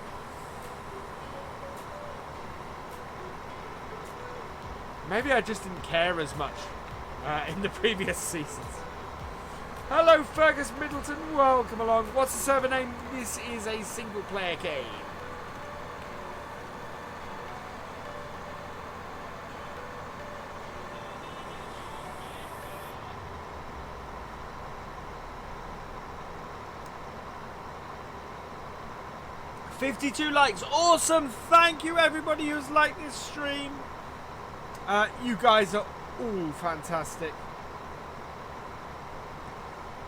Maybe I just didn't care as much. In the previous seasons. Hello, Fergus Middleton. Welcome along. What's the server name? This is a single player game. $52 likes. Awesome. Thank you, everybody who's liked this stream. You guys are all fantastic.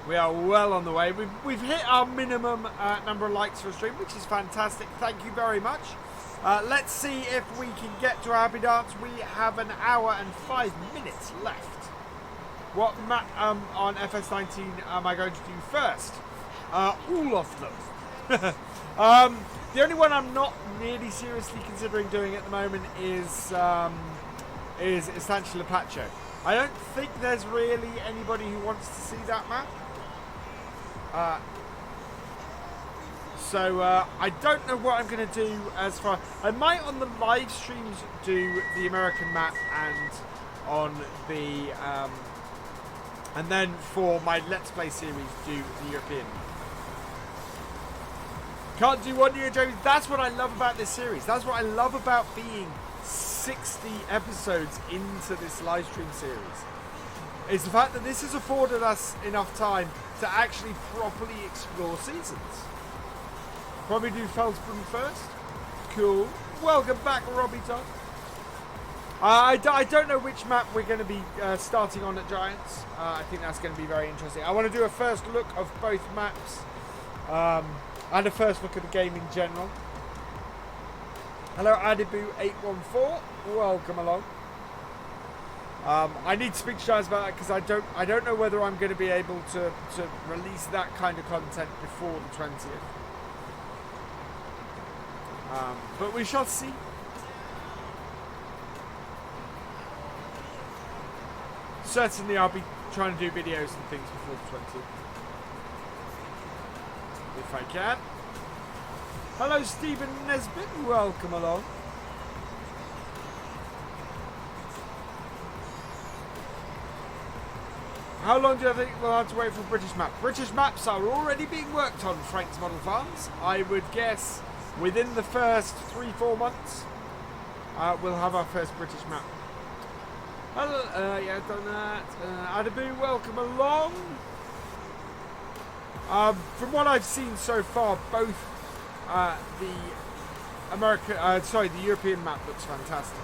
We are well on the way. We've hit our minimum number of likes for a stream, which is fantastic. Thank you very much. Let's see if we can get to a happy dance. We have an hour and 5 minutes left. What map on FS19 am I going to do first? All of them. The only one I'm not really seriously considering doing at the moment is Estancia Pacho. I don't think there's really anybody who wants to see that map. So I don't know what I'm going to do as far. I might on the live streams do the American map and on the and then for my Let's Play series do the European map. Can't do 1 year, James. That's what I love about this series. That's what I love about being 60 episodes into this live stream series. Is the fact that this has afforded us enough time to actually properly explore seasons. Probably do Felsbrunn first. Cool. Welcome back, Robbie Todd. I don't know which map we're going to be starting on at Giants. I think that's going to be very interesting. I want to do a first look of both maps and a first look at the game in general. Hello, Adibu814. Welcome along. I need to speak to Giants about that because I don't know whether I'm going to be able to release that kind of content before the 20th. But we shall see. Certainly I'll be trying to do videos and things before the 20th. If I can. Hello Stephen Nesbitt, welcome along. How long do you think we'll have to wait for a British map? British maps are already being worked on, Frank's Model Farms. I would guess within the first 3-4 months, we'll have our first British map. Hello, yeah, done that. Adabu, welcome along. From what I've seen so far, both the European map looks fantastic.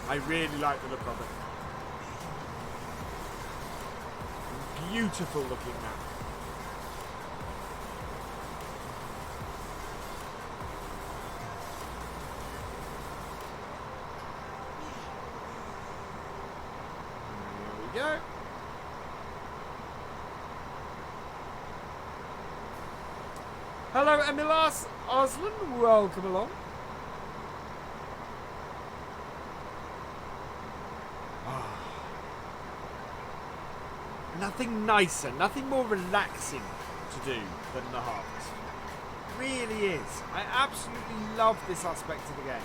I really like the look of it. Beautiful looking map. There we go. Hello Emilas Osland, welcome along. Nothing nicer, nothing more relaxing to do than the harvest. It really is. I absolutely love this aspect of the game.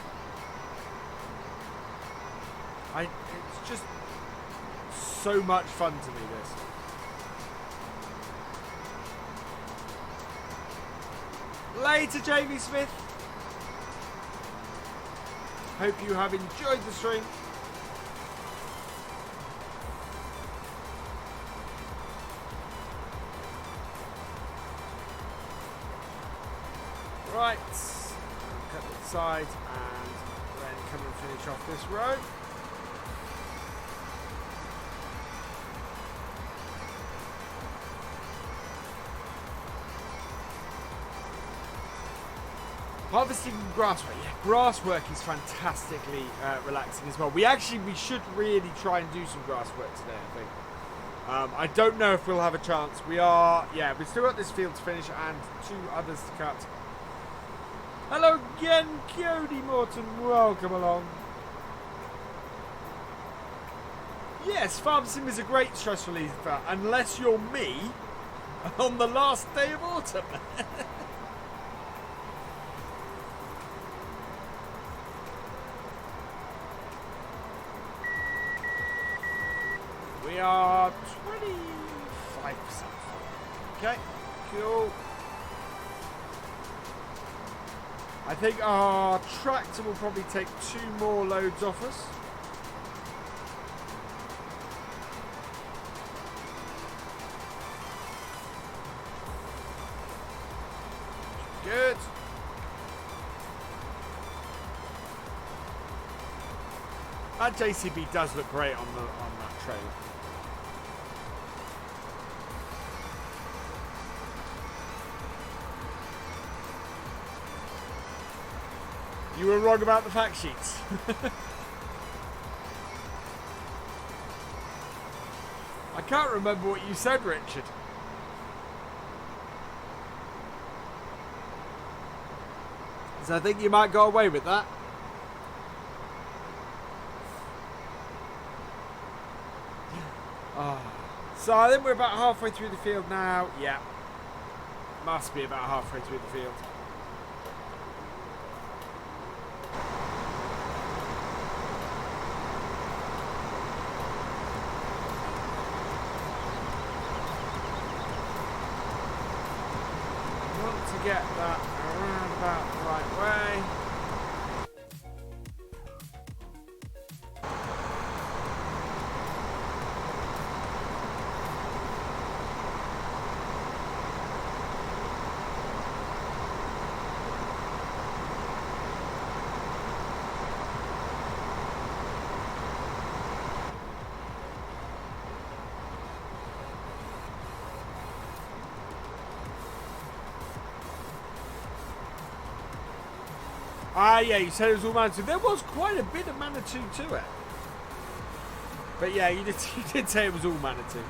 It's just so much fun to me, this. Later, Jamie Smith. Hope you have enjoyed the stream. Right, cut the side and then come and finish off this row. Harvesting grass work. Yeah, grass work is fantastically relaxing as well. We should really try and do some grass work today, I think. I don't know if we'll have a chance. We've still got this field to finish and 2 others to cut. Hello again, Cody Morton, welcome along. Yes, Farm Sim is a great stress reliever, unless you're me on the last day of autumn. We are 25%. Okay, cool. I think our tractor will probably take 2 more loads off us. Good. That JCB does look great on that trailer. You were wrong about the fact sheets. I can't remember what you said, Richard. So I think you might go away with that. So I think we're about halfway through the field now. Yeah. Must be about halfway through the field. Want to get that around about the right way. Yeah, you said it was all Manitou. There was quite a bit of Manitou to it. But yeah, you did say it was all Manitou.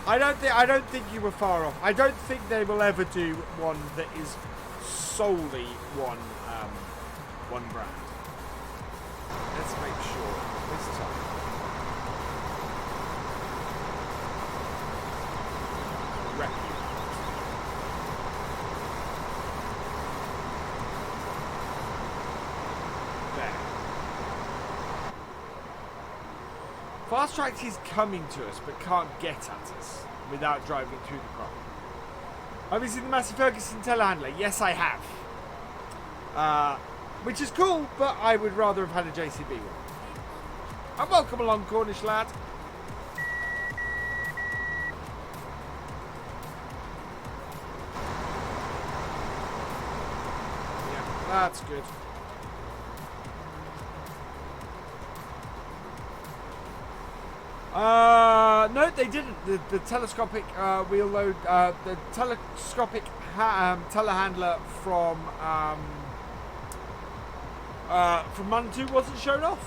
I don't think you were far off. I don't think they will ever do one that is solely one brand. Let's make sure this time. Fast Track is coming to us, but can't get at us without driving through the crop. Have you seen the Massey Ferguson telehandler? Yes, I have. Which is cool, but I would rather have had a JCB one. And welcome along, Cornish lad. Yeah, that's good. No, they didn't. The telescopic wheel load, the telescopic telehandler from Manitou wasn't shown off.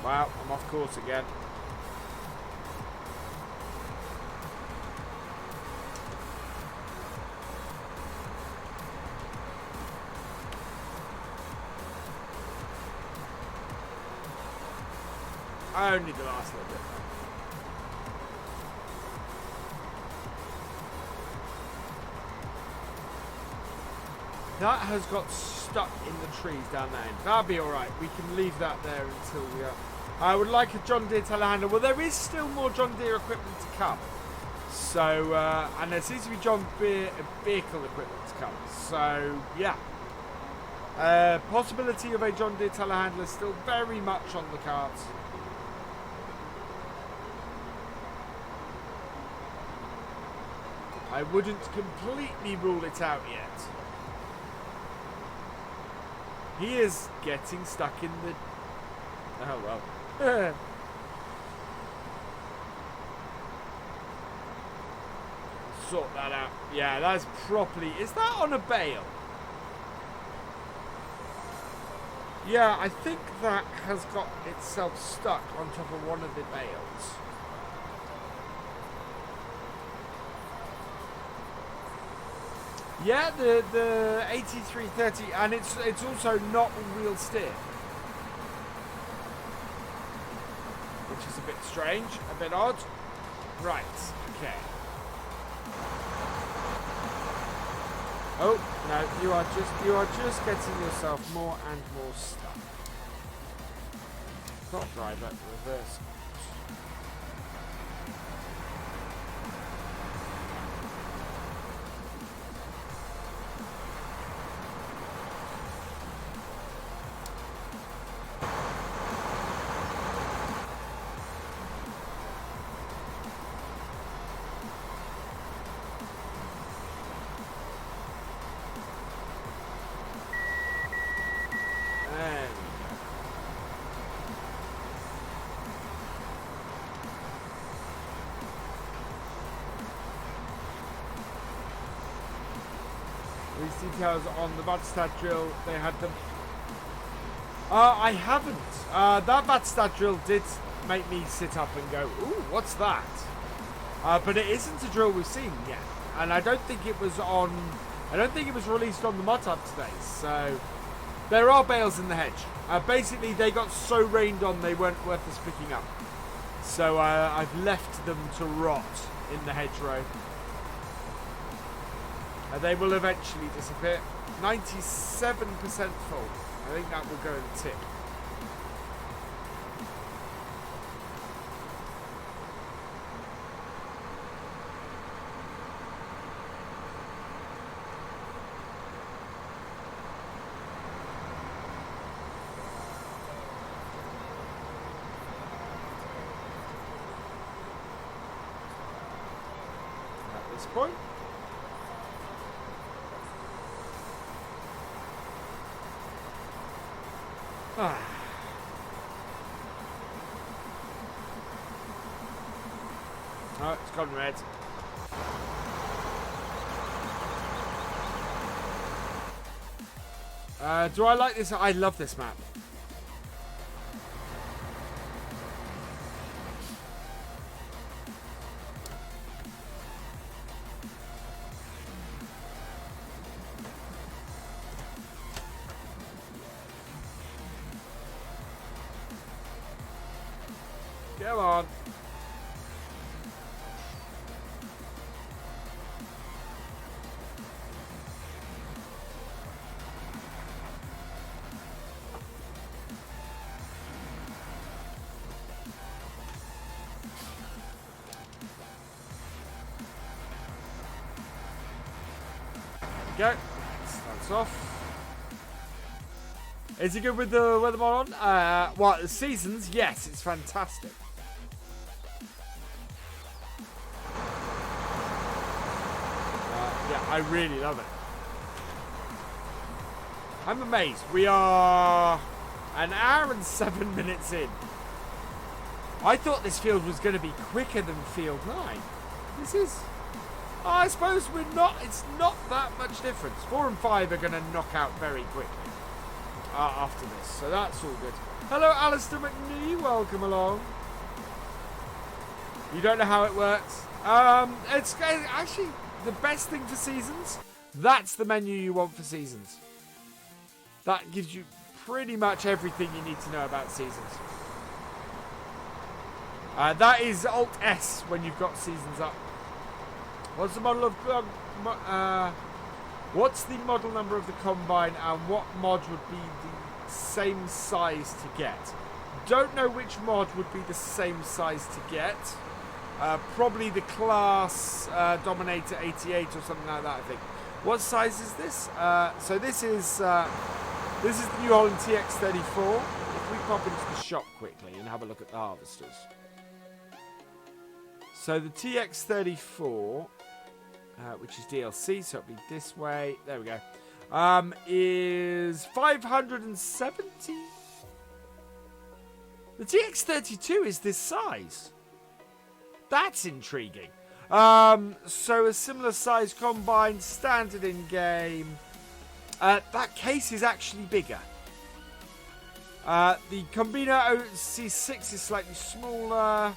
Wow, I'm off course again. Only the last little bit. That has got stuck in the trees down that end. That'll be alright. We can leave that there until we are... I would like a John Deere telehandler. Well, there is still more John Deere equipment to come. So, and there seems to be John Deere vehicle equipment to come. So, yeah. Possibility of a John Deere telehandler still very much on the cards. I wouldn't completely rule it out yet. He is getting stuck in the... Oh, well. Sort that out. Yeah, that's properly... Is that on a bale? Yeah, I think that has got itself stuck on top of one of the bales. Yeah, the 8330, and it's also not all-wheel steer, which is a bit strange, a bit odd. Right, okay. Oh no, you are just getting yourself more and more stuck. Stop driver, reverse. Details on the Vatstad drill, they had them. I haven't. That Vatstad drill did make me sit up and go, ooh, what's that? But it isn't a drill we've seen yet, and I don't think it was on. I don't think it was released on the Mod Hub today. So there are bales in the hedge. Basically, they got so rained on they weren't worth us picking up. So I've left them to rot in the hedgerow. They will eventually disappear. 97% full. I think that will go in the tip. At this point. Oh, it's gone red. Do I like this? I love this map. Come on. Go. Starts off. Is it good with the weather mod on? Well, the seasons, yes, it's fantastic. Yeah, I really love it. I'm amazed. We are an hour and 7 minutes in. I thought this field was going to be quicker than field 9. This is... I suppose we're not. It's not that much difference. 4 and 5 are going to knock out very quickly after this, so that's all good. Hello, Alistair McNee. Welcome along. You don't know how it works. It's actually the best thing for seasons. That's the menu you want for seasons. That gives you pretty much everything you need to know about seasons. That is Alt S when you've got seasons up. What's the model of what's the model number of the combine, and what mod would be the same size to get? Don't know which mod would be the same size to get. Probably the class Dominator 88 or something like that, I think. What size is this? So this is the New Holland TX34. If we pop into the shop quickly and have a look at the harvesters. So the TX34, which is DLC, so it'll be this way. There we go. Is 570. The TX32 is this size. That's intriguing. So a similar size combine, standard in game. That case is actually bigger. The Combina C6 is slightly smaller.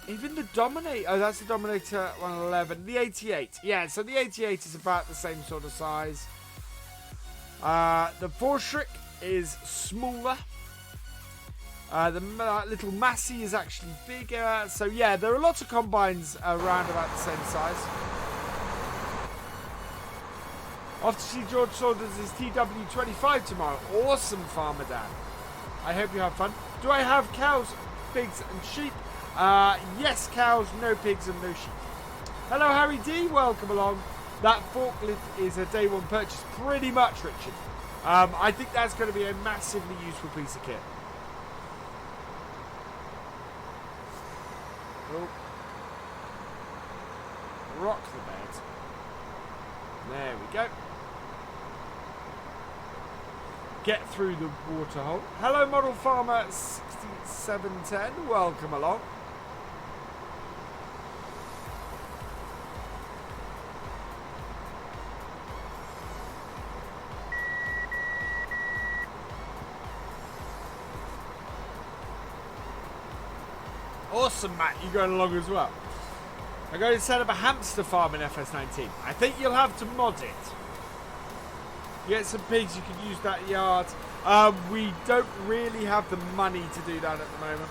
Even the Dominator. Oh, that's the Dominator 111. The 88. Yeah, so the 88 is about the same sort of size. The Vorschrick is smaller. The little Massey is actually bigger. So yeah, there are lots of combines around about the same size. Off to see George Saunders' TW25 tomorrow. Awesome, Farmer Dan. I hope you have fun. Do I have cows, pigs and sheep? Yes, cows, no pigs and no sheep. Hello, Harry D. Welcome along. That forklift is a day one purchase. Pretty much, Richard. I think that's going to be a massively useful piece of kit. Oh. Rock the bed. There we go. Get through the water hole. Hello, Model Farmer 6710. Welcome along. Awesome, Matt. You going along as well? I'm going to set up a hamster farm in FS19. I think you'll have to mod it. Get some pigs, you can use that yard. We don't really have the money to do that at the moment.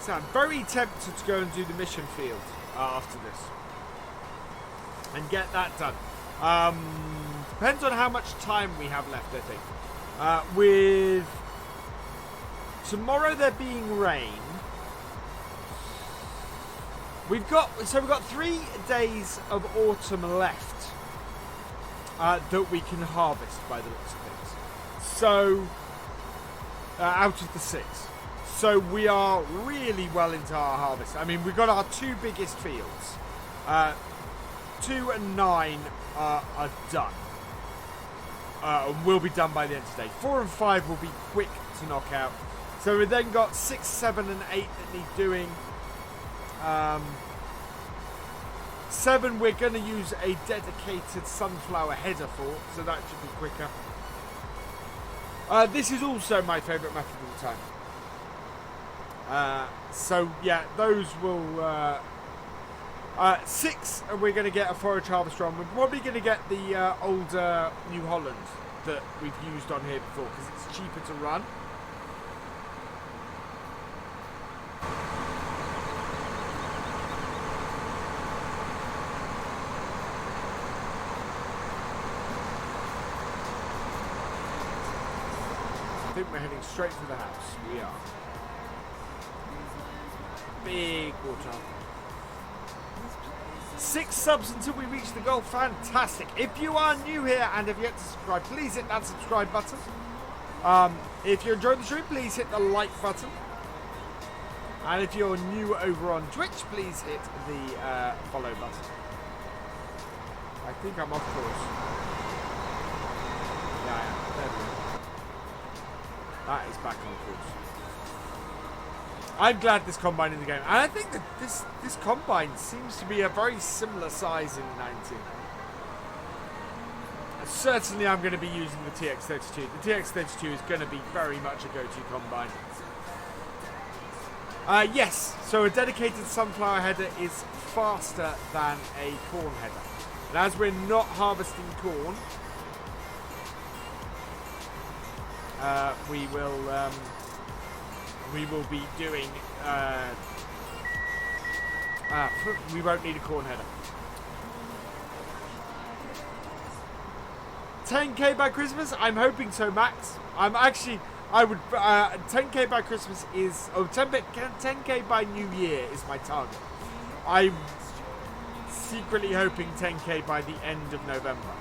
So I'm very tempted to go and do the mission field after this. And get that done. Depends on how much time we have left, I think. With tomorrow there being rain, we've got 3 days of autumn left that we can harvest by the looks of things. So out of the 6. So we are really well into our harvest. I mean, we've got our 2 biggest fields. 2 and 9 are done. Will be done by the end of the day. 4 and 5 will be quick to knock out. So we've then got 6, 7 and 8 that need doing. 7 we're going to use a dedicated sunflower header for, so that should be quicker. This is also my favourite method of the time. So yeah, those will... 6, we're going to get a forage harvester on. We're probably going to get the older New Holland that we've used on here before because it's cheaper to run. I think we're heading straight for the house. We are. Big water. 6 subs until we reach the goal. Fantastic. If you are new here and have yet to subscribe, please hit that subscribe button. If you're enjoying the stream, please hit the like button. And if you're new over on Twitch, please hit the follow button. I think I'm off course. Yeah, I am. There we go. That is back on course. I'm glad this combine in the game, and I think that this combine seems to be a very similar size in 19. Certainly, I'm going to be using the TX32. The TX32 is going to be very much a go-to combine. Yes, so a dedicated sunflower header is faster than a corn header, and as we're not harvesting corn, we will be doing, we won't need a corn header. 10k by Christmas? I'm hoping so, Max. I would, 10k by Christmas is, 10k by New Year is my target. I'm secretly hoping 10k by the end of November.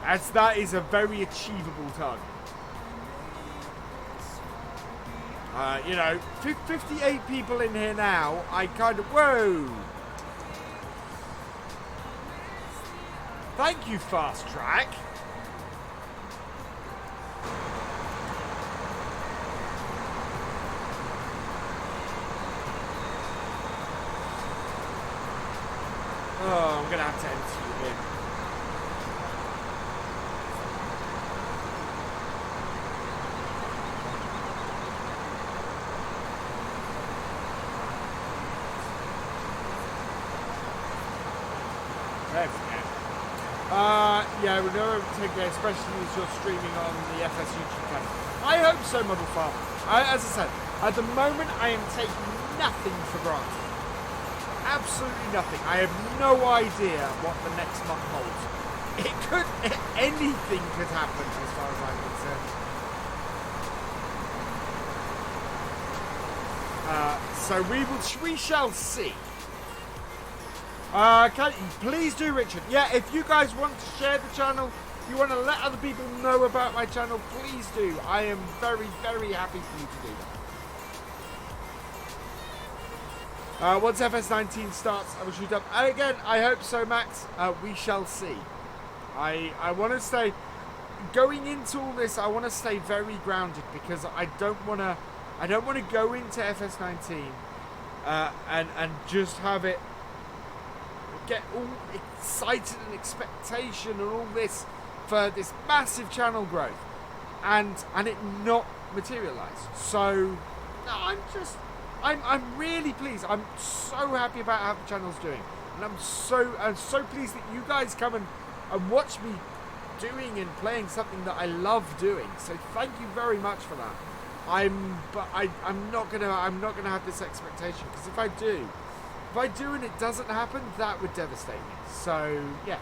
As that is a very achievable target. You know, 58 people in here now, I kind of... Whoa! Thank you, Fast Track. Oh, I'm going to have to enter you in. Yeah, we know especially as you're streaming on the FS YouTube channel. I hope so, Motherboard. As I said, at the moment I am taking nothing for granted. Absolutely nothing. I have no idea what the next month holds. Anything could happen as far as I'm concerned. So we shall see. Please do, Richard. Yeah, if you guys want to share the channel, you want to let other people know about my channel, please do. I am very, very happy for you to do that. Once FS19 starts, I will shoot up. And again, I hope so, Max. We shall see. I want to stay, going into all this, I want to stay very grounded because I don't want to go into FS19 and just have it get all excited and expectation and all this for this massive channel growth and it not materialize. So no, I'm really pleased. I'm so happy about how the channel's doing, and I'm so pleased that you guys come and watch me doing and playing something that I love doing. So thank you very much for that. I'm not gonna have this expectation, because if I do and it doesn't happen, that would devastate me. So yeah,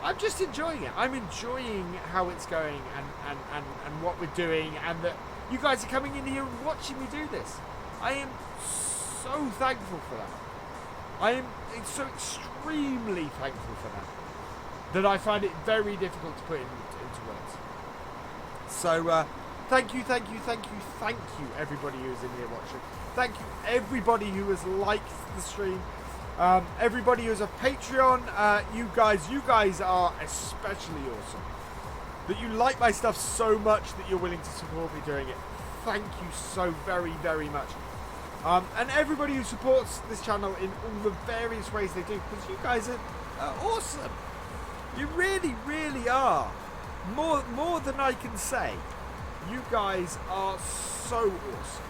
I'm just enjoying it. I'm enjoying how it's going and what we're doing, and that you guys are coming in here and watching me do this. I am so thankful for that. I am so extremely thankful for that I find it very difficult to put into words. So thank you, everybody who's in here watching. Thank you, everybody who has liked the stream. Everybody who's a Patreon. You guys are especially awesome. That you like my stuff so much that you're willing to support me doing it. Thank you so very, very much. And everybody who supports this channel in all the various ways they do, because you guys are awesome. You really, really are. More than I can say. You guys are so awesome.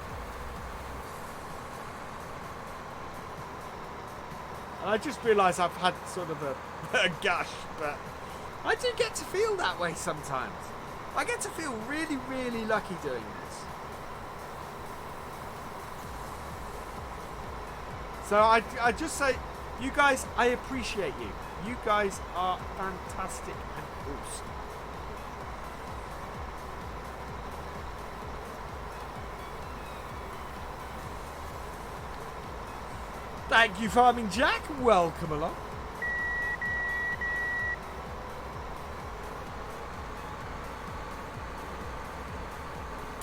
And I just realised I've had sort of a gush, but I do get to feel that way sometimes. I get to feel really, really lucky doing this. So I just say, you guys, I appreciate you. You guys are fantastic and awesome. Thank you, Farming Jack. Welcome along.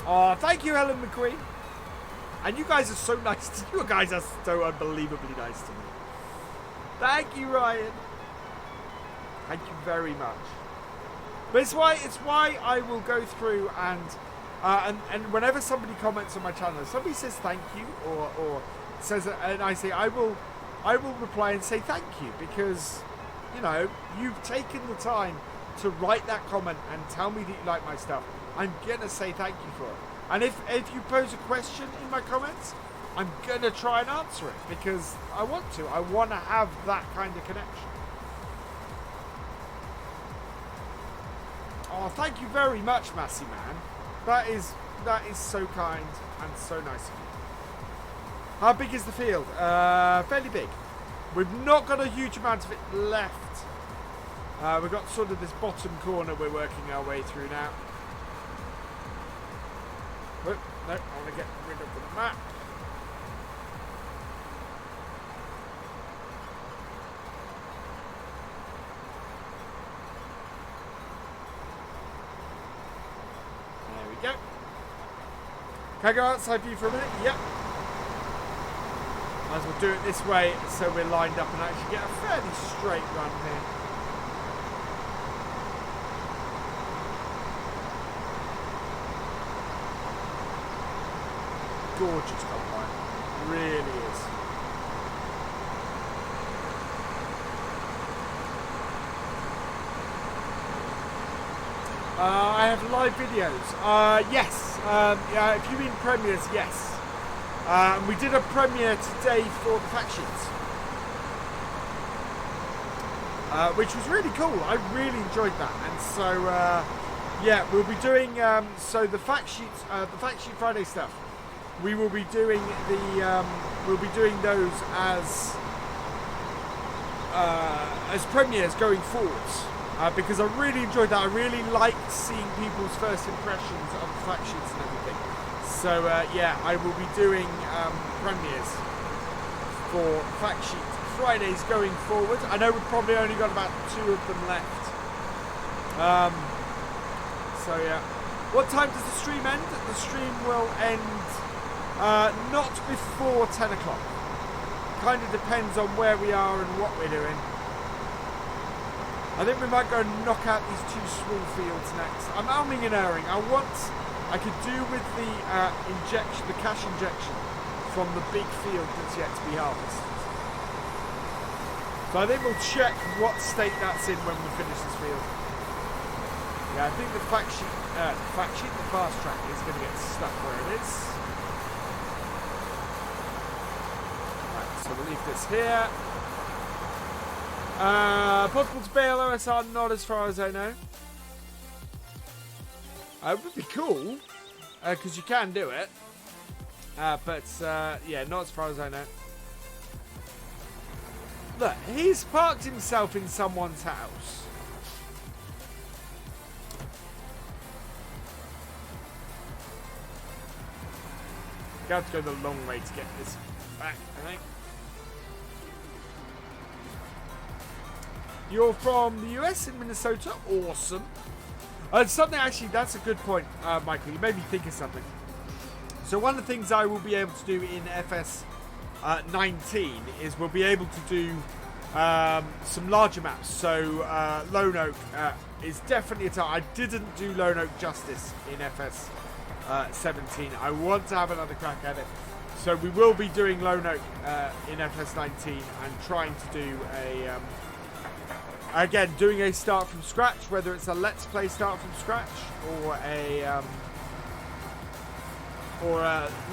Oh, thank you, Helen McQueen. And you guys are so nice. You guys are so unbelievably nice to me. Thank you, Ryan. Thank you very much. But it's why I will go through and whenever somebody comments on my channel, if somebody says thank you or says, and I say I will reply and say thank you, because you know you've taken the time to write that comment and tell me that you like my stuff. I'm gonna say thank you for it. And if you pose a question in my comments, I'm gonna try and answer it, because I want to. I want to have that kind of connection. Oh, thank you very much, Massey Man. That is so kind and so nice of you. How big is the field? Fairly big. We've not got a huge amount of it left. We've got sort of this bottom corner we're working our way through now. Oh, no, I want to get rid of the map. There we go. Can I go outside view for a minute? Yep. Might as well do it this way so we're lined up and actually get a fairly straight run here. Gorgeous combine, really is. I have live videos. Yes. Yeah, if you mean premieres, yes. We did a premiere today for the fact sheets, which was really cool. I really enjoyed that, and so yeah, we'll be doing so the fact sheets, the fact sheet Friday stuff. We will be doing we'll be doing those as premieres going forwards, because I really enjoyed that. I really liked seeing people's first impressions of the fact sheets and everything. So yeah, I will be doing premieres for fact sheet Fridays going forward. I know we've probably only got about 2 of them left. So yeah, what time does the stream end? The stream will end not before 10 o'clock. Kind of depends on where we are and what we're doing. I think we might go and knock out these 2 small fields next. I'm umming and erring. I could do with the injection, the cash injection from the big field that's yet to be harvested. So I think we'll check what state that's in when we finish this field. Yeah, I think the fact sheet, the fast track is going to get stuck where it is. Right, so we'll leave this here. Possible to bail OSR, not as far as I know. It would be cool. because you can do it. But yeah, not as far as I know. Look, he's parked himself in someone's house. You have to go the long way to get this back, I think. You're from the US in Minnesota? Awesome. Something actually, that's a good point, Michael. You made me think of something. So one of the things I will be able to do in FS 19 is we'll be able to do some larger maps. So Lone Oak is definitely a target. I didn't do Lone Oak justice in FS 17. I want to have another crack at it. So we will be doing Lone Oak in FS 19 and trying to do a... again, doing a start from scratch, whether it's a Let's Play start from scratch or a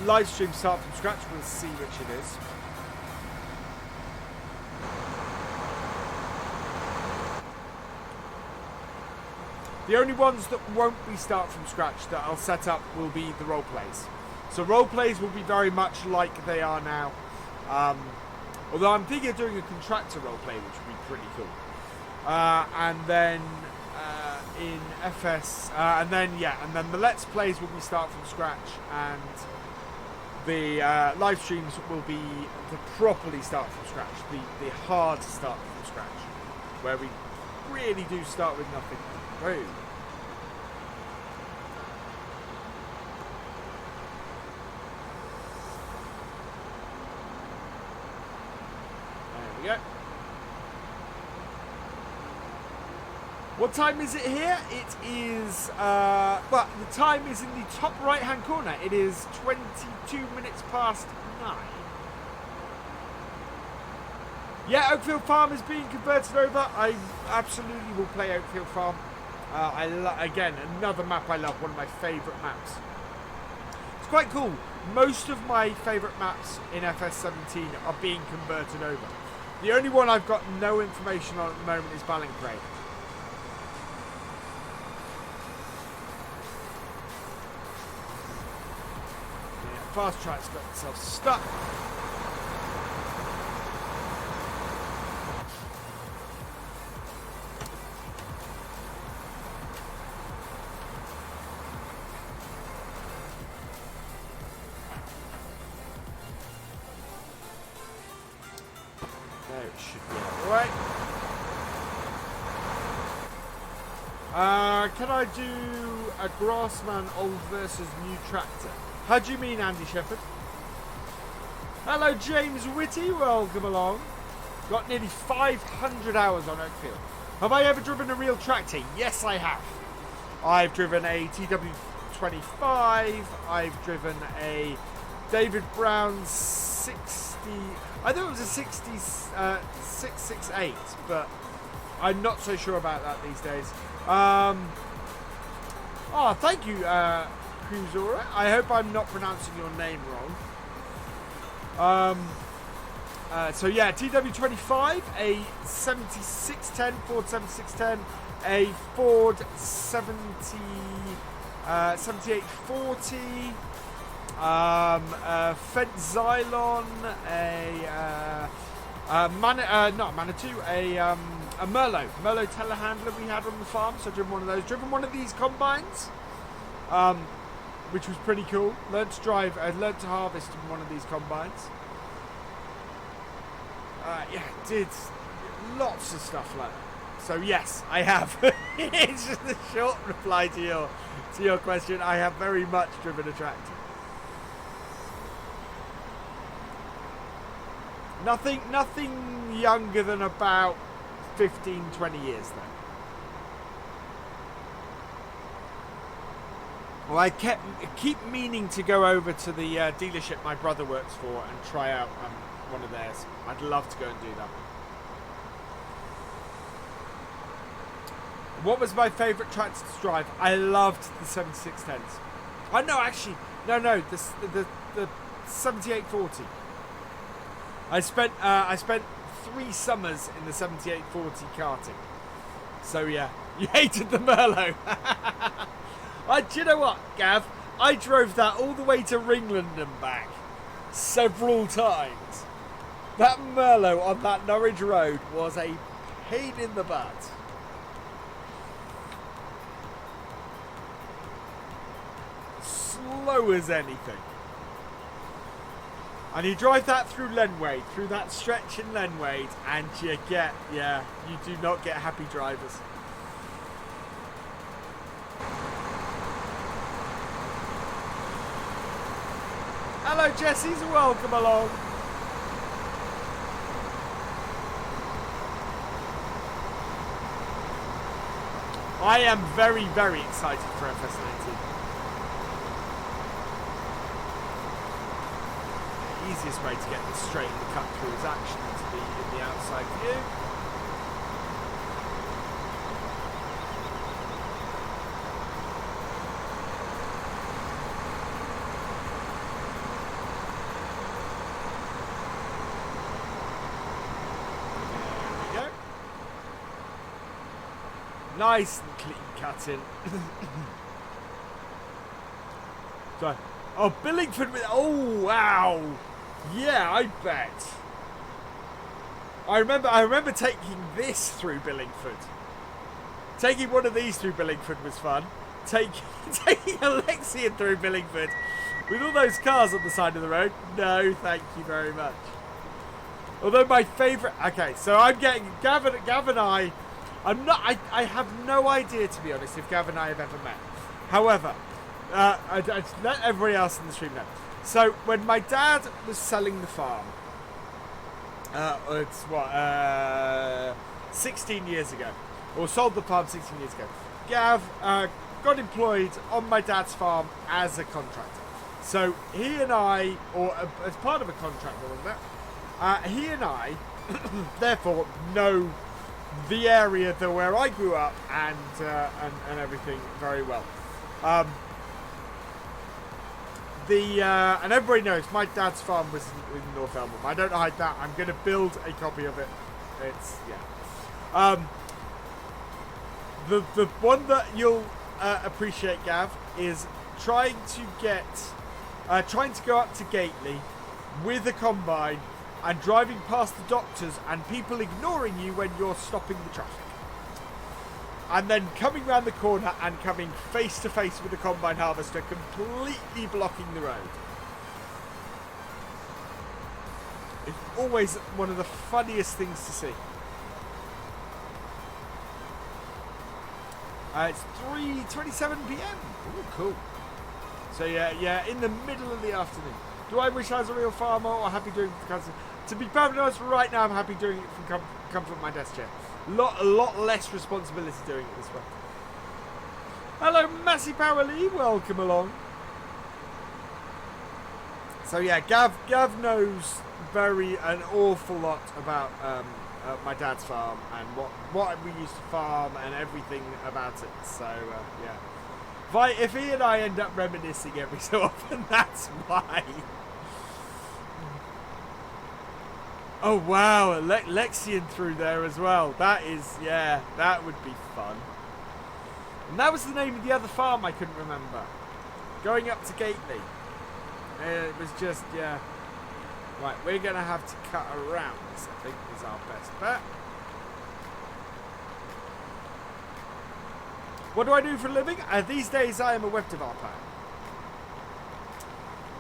live stream start from scratch. We'll see which it is. The only ones that won't be start from scratch that I'll set up will be the role plays. So role plays will be very much like they are now. Although I'm thinking of doing a contractor role play, which would be pretty cool. And then in FS, and then the Let's Plays will be start from scratch, and the live streams will be the properly start from scratch, the hard start from scratch, where we really do start with nothing. Boom. There we go. What time is it here? It is, well, the time is in the top right-hand corner. It is 22 minutes past 9. Yeah, Oakfield Farm is being converted over. I absolutely will play Oakfield Farm. Again, another map I love, one of my favourite maps. It's quite cool. Most of my favourite maps in FS17 are being converted over. The only one I've got no information on at the moment is Ballincray. Fast track's got itself stuck. There it should be alright. Can I do a Grassman old versus new tractor? How do you mean, Andy Shepherd? Hello, James Witchy. Welcome along. Got nearly 500 hours on Oakfield. Have I ever driven a real tractor? Yes, I have. I've driven a TW25. I've driven a David Brown 60. I thought it was a 668, but I'm not so sure about that these days. Oh, thank you, Cruzora. I hope I'm not pronouncing your name wrong. So yeah, TW25, a 7610, Ford 7610, a Ford 7840, Fent Xylon, not Manitou, a Merlot telehandler we had on the farm. So I've driven one of those. Driven one of these combines. Which was pretty cool. Learned to harvest in one of these combines. Yeah, did lots of stuff like that. So yes, I have. It's just a short reply to your question. I have very much driven a tractor. Nothing younger than about 15, 20 years though. Well, I keep meaning to go over to the dealership my brother works for and try out one of theirs. I'd love to go and do that. What was my favourite tractor to drive? I loved the 7610s. No, actually, no, the 7840. I spent 3 summers in the 7840 karting. So yeah, you hated the Merlot. Do you know what, Gav? I drove that all the way to Ringland and back several times. That Merlot on that Norwich Road was a pain in the butt. Slow as anything. And you drive that through Lenwade, through that stretch in Lenwade, and you get, yeah, you do not get happy drivers. Hello Jessies, welcome along. I am very, very excited for FS19. The easiest way to get this straight in the cut through is actually to be in the outside view. There we go. Nice and clean cutting. So, oh, Billingford with, oh wow. Yeah, I bet. I remember taking this through Billingford. Taking one of these through Billingford was fun. Taking Alexian through Billingford with all those cars on the side of the road. No, thank you very much. Although my favourite, okay, so I'm getting Gavin. I have no idea, to be honest, if Gavin and I have ever met. However, I let everybody else in the stream know. So when my dad was selling the farm, it's what 16 years ago, or sold the farm 16 years ago. Gav got employed on my dad's farm as a contractor. So he and I, or as part of a contract, wasn't it? He and I, therefore, know the area where I grew up and everything very well. And everybody knows my dad's farm was in North Elmham. I don't hide that. I'm going to build a copy of it. It's, yeah. The one that you'll appreciate, Gav, is trying to go up to Gately with a combine and driving past the doctors and people ignoring you when you're stopping the traffic. And then coming round the corner and coming face to face with the combine harvester, completely blocking the road. It's always one of the funniest things to see. It's 3:27 PM. Ooh, cool. So yeah, in the middle of the afternoon. Do I wish I was a real farmer or happy doing it for comfort? To be perfectly honest, right now I'm happy doing it from comfort of my desk chair. A lot less responsibility doing it this way. Hello, Massey Powerly, welcome along. So yeah, Gav knows an awful lot about my dad's farm and what we used to farm and everything about it. So yeah, if he and I end up reminiscing every so often, that's why. Oh wow, Lexian through there as well. That is, yeah, that would be fun. And that was the name of the other farm I couldn't remember. Going up to Gately. It was just, yeah. Right, we're going to have to cut around this, I think, is our best bet. What do I do for a living? These days I am a web developer.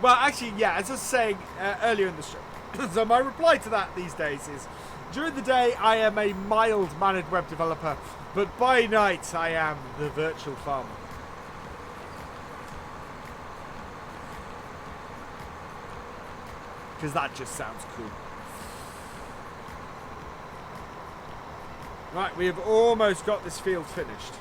Well, actually, yeah, as I was saying earlier in the stream. So my reply to that these days is, during the day I am a mild-mannered web developer, but by night I am the virtual farmer. Because that just sounds cool. Right, we have almost got this field finished.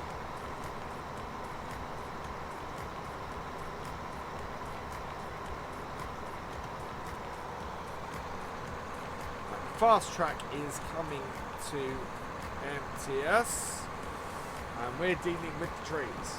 Fast track is coming to empty us, and we're dealing with the trees.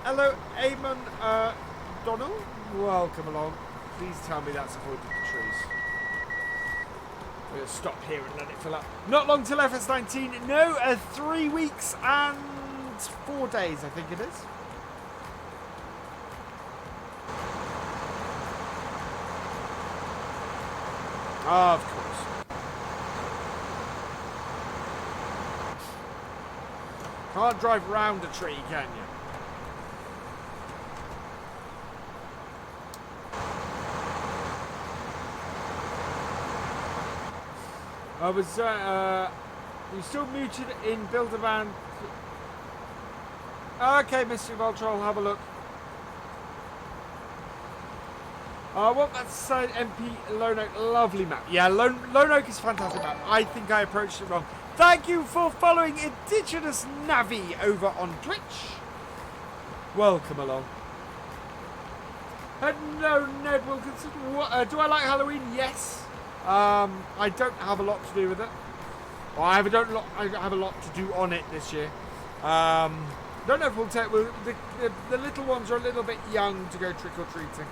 Hello, Eamon Donald. Welcome along. Please tell me that's avoided the trees. We're going to stop here and let it fill up. Not long till FS19. No, 3 weeks and 4 days, I think it is. Of course. Can't drive round a tree, can you? I was, you still muted in Build a Van? Okay, Mr. Vulture, I'll have a look. What that side MP Lone Oak, lovely map. Yeah, Lone Oak is a fantastic map. I think I approached it wrong. Thank you for following Indigenous Navi over on Twitch. Welcome along. No, Ned Wilkinson. Do I like Halloween? Yes. I don't have a lot to do with it. Well, I have a lot to do on it this year. Don't know if we'll take. The little ones are a little bit young to go trick or treating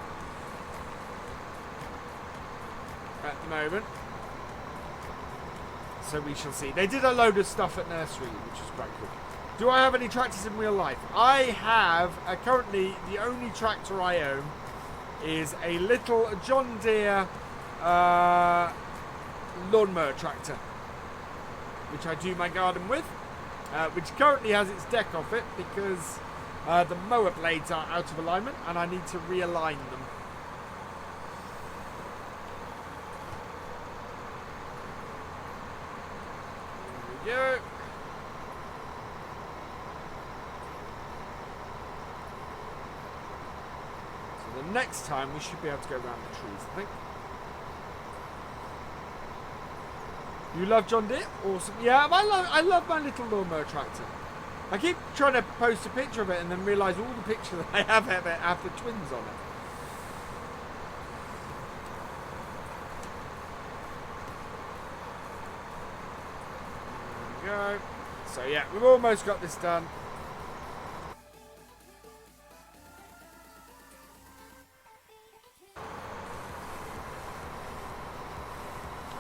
at the moment. So we shall see. They did a load of stuff at nursery, which is quite cool. Do I have any tractors in real life? I have, currently, the only tractor I own is a little John Deere lawnmower tractor, which I do my garden with, which currently has its deck off it because the mower blades are out of alignment and I need to realign them. There we go. So the next time we should be able to go around the trees, I think. You love John Deere? Awesome. Yeah, I love my little lawnmower tractor. I keep trying to post a picture of it and then realise all the pictures that I have have the twins on it. There we go. So yeah, we've almost got this done.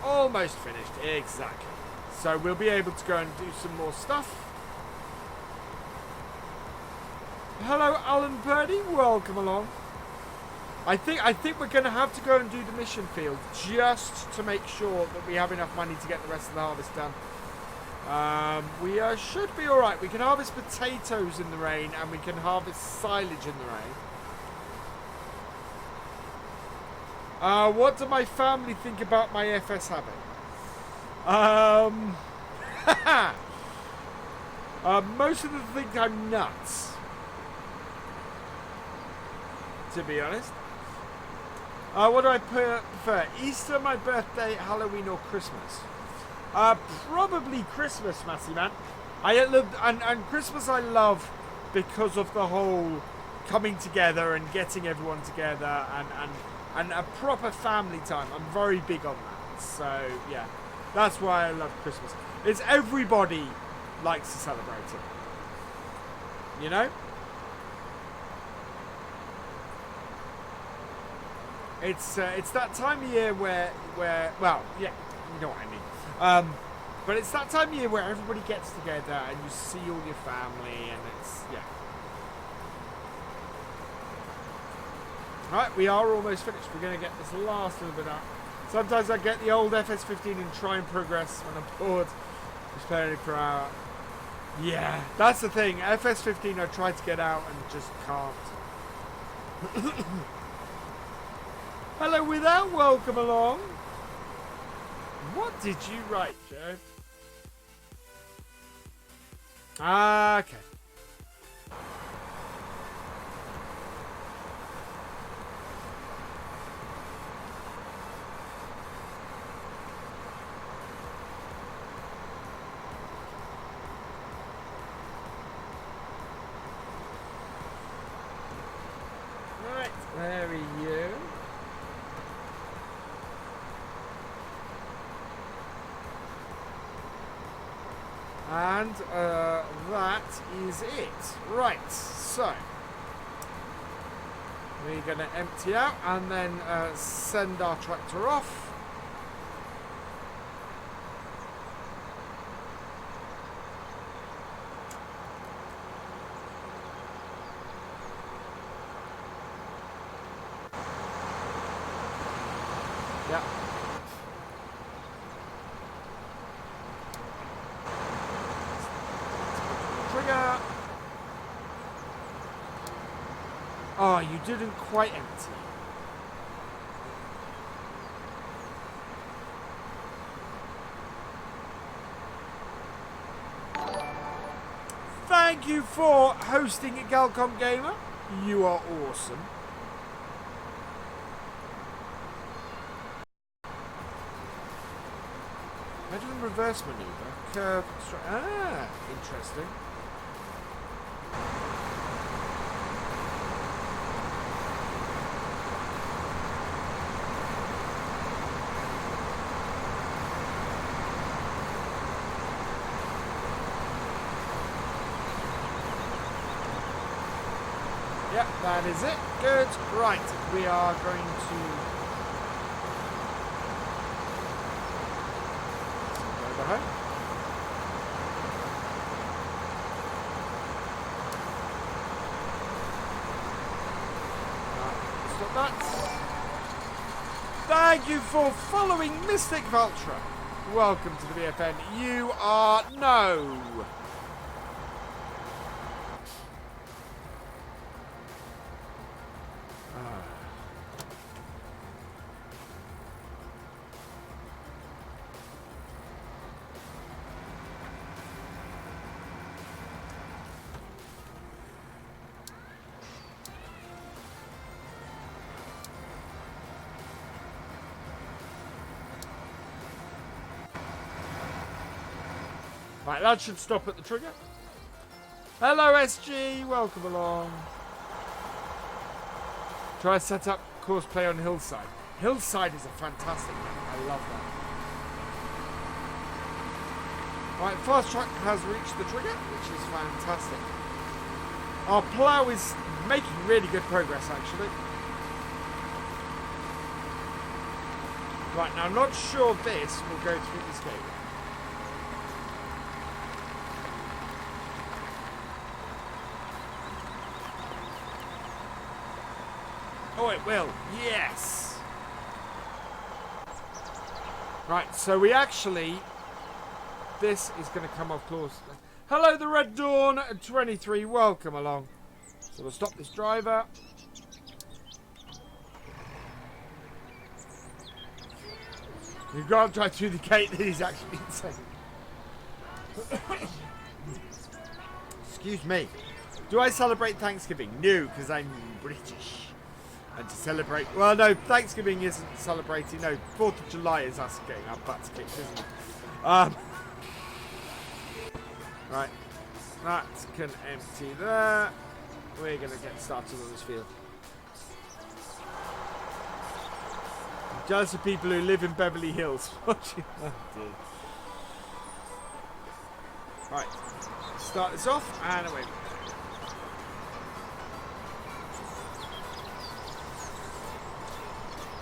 Almost finished, exactly. So we'll be able to go and do some more stuff. Hello, Alan Purdy. Welcome along. I think we're going to have to go and do the mission field just to make sure that we have enough money to get the rest of the harvest done. We should be all right. We can harvest potatoes in the rain, and we can harvest silage in the rain. What do my family think about my FS habit? Most of them think I'm nuts, to be honest. What do I prefer? Easter, my birthday, Halloween, or Christmas? Probably Christmas, Massey man. I love and Christmas I love because of the whole coming together and getting everyone together and a proper family time. I'm very big on that. So yeah, that's why I love Christmas. It's everybody likes to celebrate it. You know? It's that time of year where well, yeah, you know what I mean. But it's that time of year where everybody gets together and you see all your family, and it's, yeah. Right, we are almost finished. We're going to get this last little bit out. Sometimes I get the old FS15 and try and progress when I'm bored. Just playing it per hour. Yeah, that's the thing. FS15 I try to get out and just can't. Hello, Without. Welcome along. What did you write, Joe? Okay. Right, there are you. And that is it. Right, so We're going to empty out and then send our tractor off. Yeah. Trigger. Oh, you didn't quite empty. Thank you for hosting a Galcom Gamer. You are awesome. Pedal and reverse maneuver. Curve. Ah, interesting. Yep, that is it. Good. Right, we are going to go behind. Stop that. Thank you for following Mystic Vultra. Welcome to the BFN. You are no. Right, that should stop at the trigger. Hello, SG. Welcome along. Try to set up course play on Hillside. Hillside is a fantastic game. I love that. Right, fast track has reached the trigger, which is fantastic. Our plough is making really good progress, actually. Right, now I'm not sure this will go through this game. Oh, it will. Yes. Right, so we actually... This is going to come off close. Hello, the Red Dawn 23. Welcome along. So we'll stop this driver. We've got to drive through the gate that he's actually insane. Excuse me. Do I celebrate Thanksgiving? No, because I'm British. And to celebrate... Well, no, Thanksgiving isn't celebrating. No, 4th of July is us getting our butts kicked, isn't it? Right. That can empty there. We're going to get started on this field. I'm jealous of people who live in Beverly Hills. Watching that, dude. Right. Start this off and away.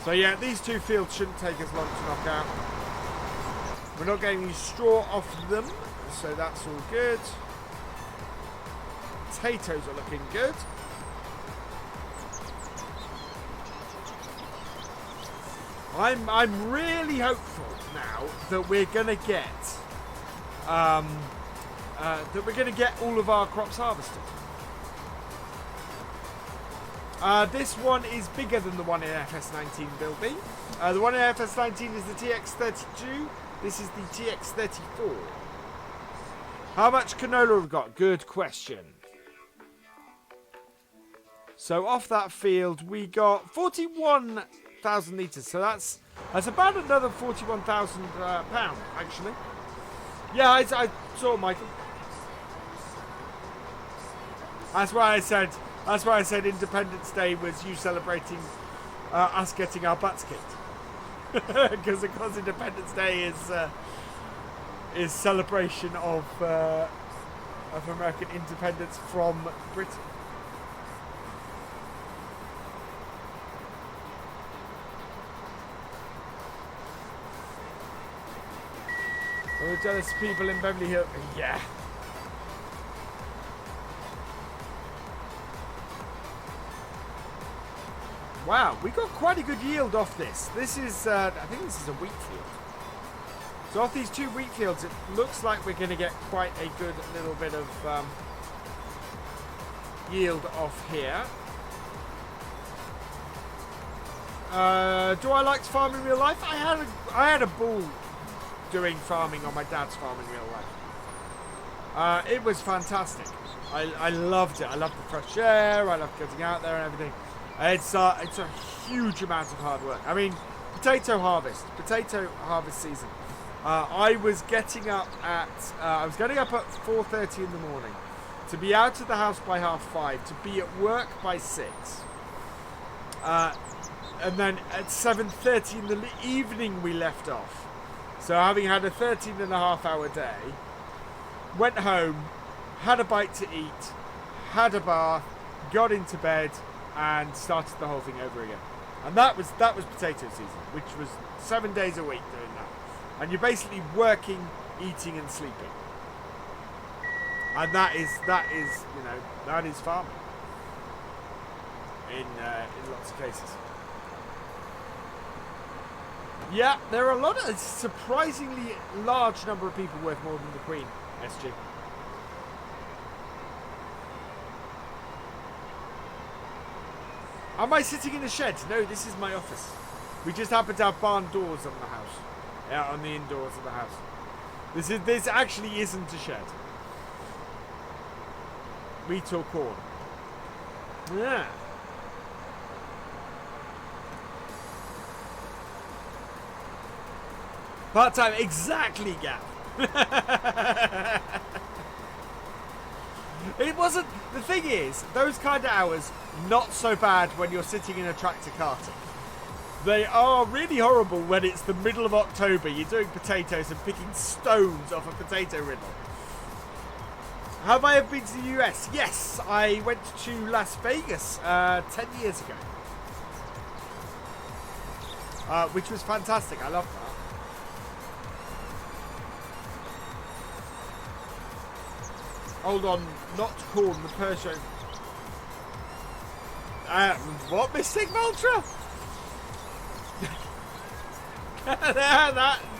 So yeah, these two fields shouldn't take us long to knock out. We're not getting any straw off them, so that's all good. Potatoes are looking good. I'm really hopeful now that we're gonna get all of our crops harvested. This one is bigger than the one in FS19 Build B. The one in FS19 is the TX32. This is the TX34. How much canola have we got? Good question. So off that field we got 41,000 litres. So that's about another 41,000 pound actually. Yeah, I saw Michael. That's why I said Independence Day was you celebrating us getting our butts kicked. Because of course Independence Day is celebration of American independence from Britain. We're jealous people in Beverly Hills. Yeah. Wow, we got quite a good yield off this. This is, I think this is a wheat field. So off these 2 wheat fields, it looks like we're going to get quite a good little bit of yield off here. Do I like to farm in real life? I had a ball doing farming on my dad's farm in real life. It was fantastic. I loved it. I loved the fresh air. I loved getting out there and everything. It's a huge amount of hard work. I mean, potato harvest season. I was getting up at 4:30 in the morning to be out of the house by 5:30, to be at work by 6, and then at 7:30 in the evening we left off. So having had a 13.5-hour day, went home, had a bite to eat, had a bath, got into bed, and started the whole thing over again. And that was potato season, which was 7 days a week doing that. And you're basically working, eating, and sleeping. And that is farming in lots of cases. Yeah, there are a surprisingly large number of people worth more than the Queen, SG. Am I sitting in a shed? No, this is my office. We just happen to have barn doors on the house. Yeah, on the indoors of the house. This actually isn't a shed. Wheat or corn. Yeah. Part-time, exactly, Gav. It wasn't... The thing is, those kind of hours, not so bad when you're sitting in a tractor carting. They are really horrible when it's the middle of October, you're doing potatoes and picking stones off a potato riddle. Have I ever been to the US? Yes, I went to Las Vegas 10 years ago. Which was fantastic, I loved that. Hold on, not corn, the Peugeot. What, Mystic Ultra?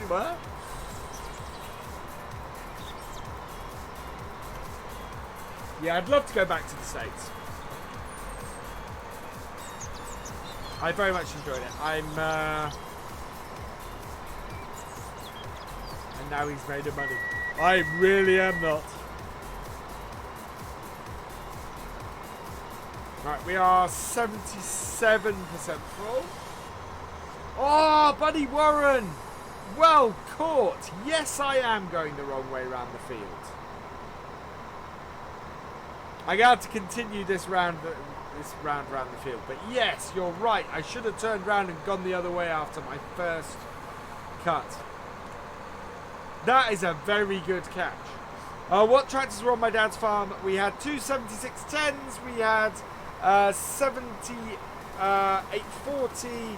What? Yeah, I'd love to go back to the States. I very much enjoyed it. And now he's made of money. I really am not. Right, we are 77% full. Oh, Buddy Warren! Well caught. Yes, I am going the wrong way around the field. I got to continue this round around the field. But yes, you're right. I should have turned around and gone the other way after my first cut. That is a very good catch. What tractors were on my dad's farm? We had two 7610s. We had 840.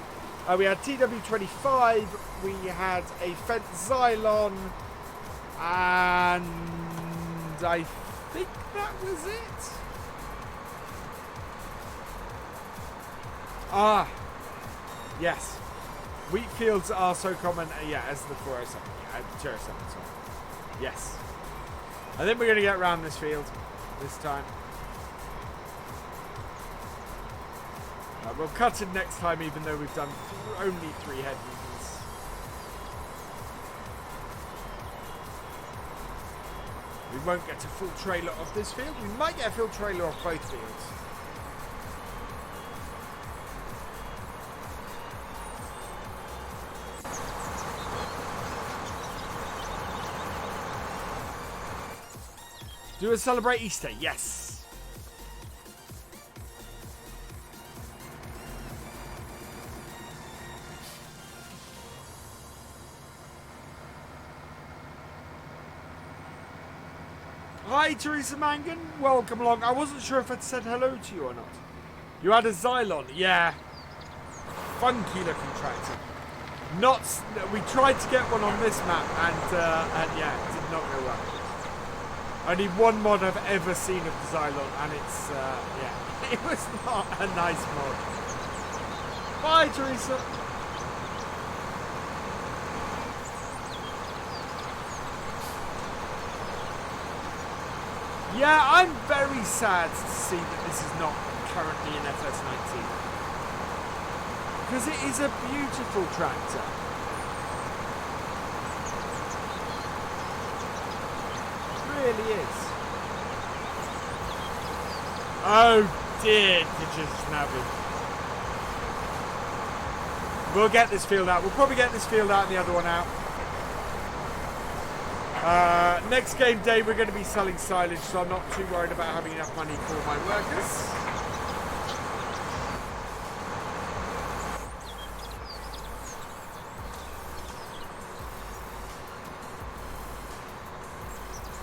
We had TW25. We had a Fendt Xylon. And I think that was it. Ah, yes. Wheat fields are so common, yeah, as the 407. Yeah, 207, sorry. Yes. I think we're going to get around this field this time. We'll cut it next time, even though we've done only 3 head movements. We won't get a full trailer off this field. We might get a full trailer off both fields. Do we celebrate Easter? Yes. Hi, Teresa Mangan. Welcome along. I wasn't sure if I'd said hello to you or not. You had a Xylon. Yeah. Funky looking tractor. Not. We tried to get one on this map, and yeah, it did not go well. Only one mod I've ever seen of the Xylon, and it's yeah, it was not a nice mod. Bye, Teresa. Yeah, I'm very sad to see that this is not currently in FS19. Because it is a beautiful tractor. It really is. Oh dear, just snapping. We'll get this field out. We'll probably get this field out and the other one out. Next game day we're going to be selling silage, so I'm not too worried about having enough money for my workers.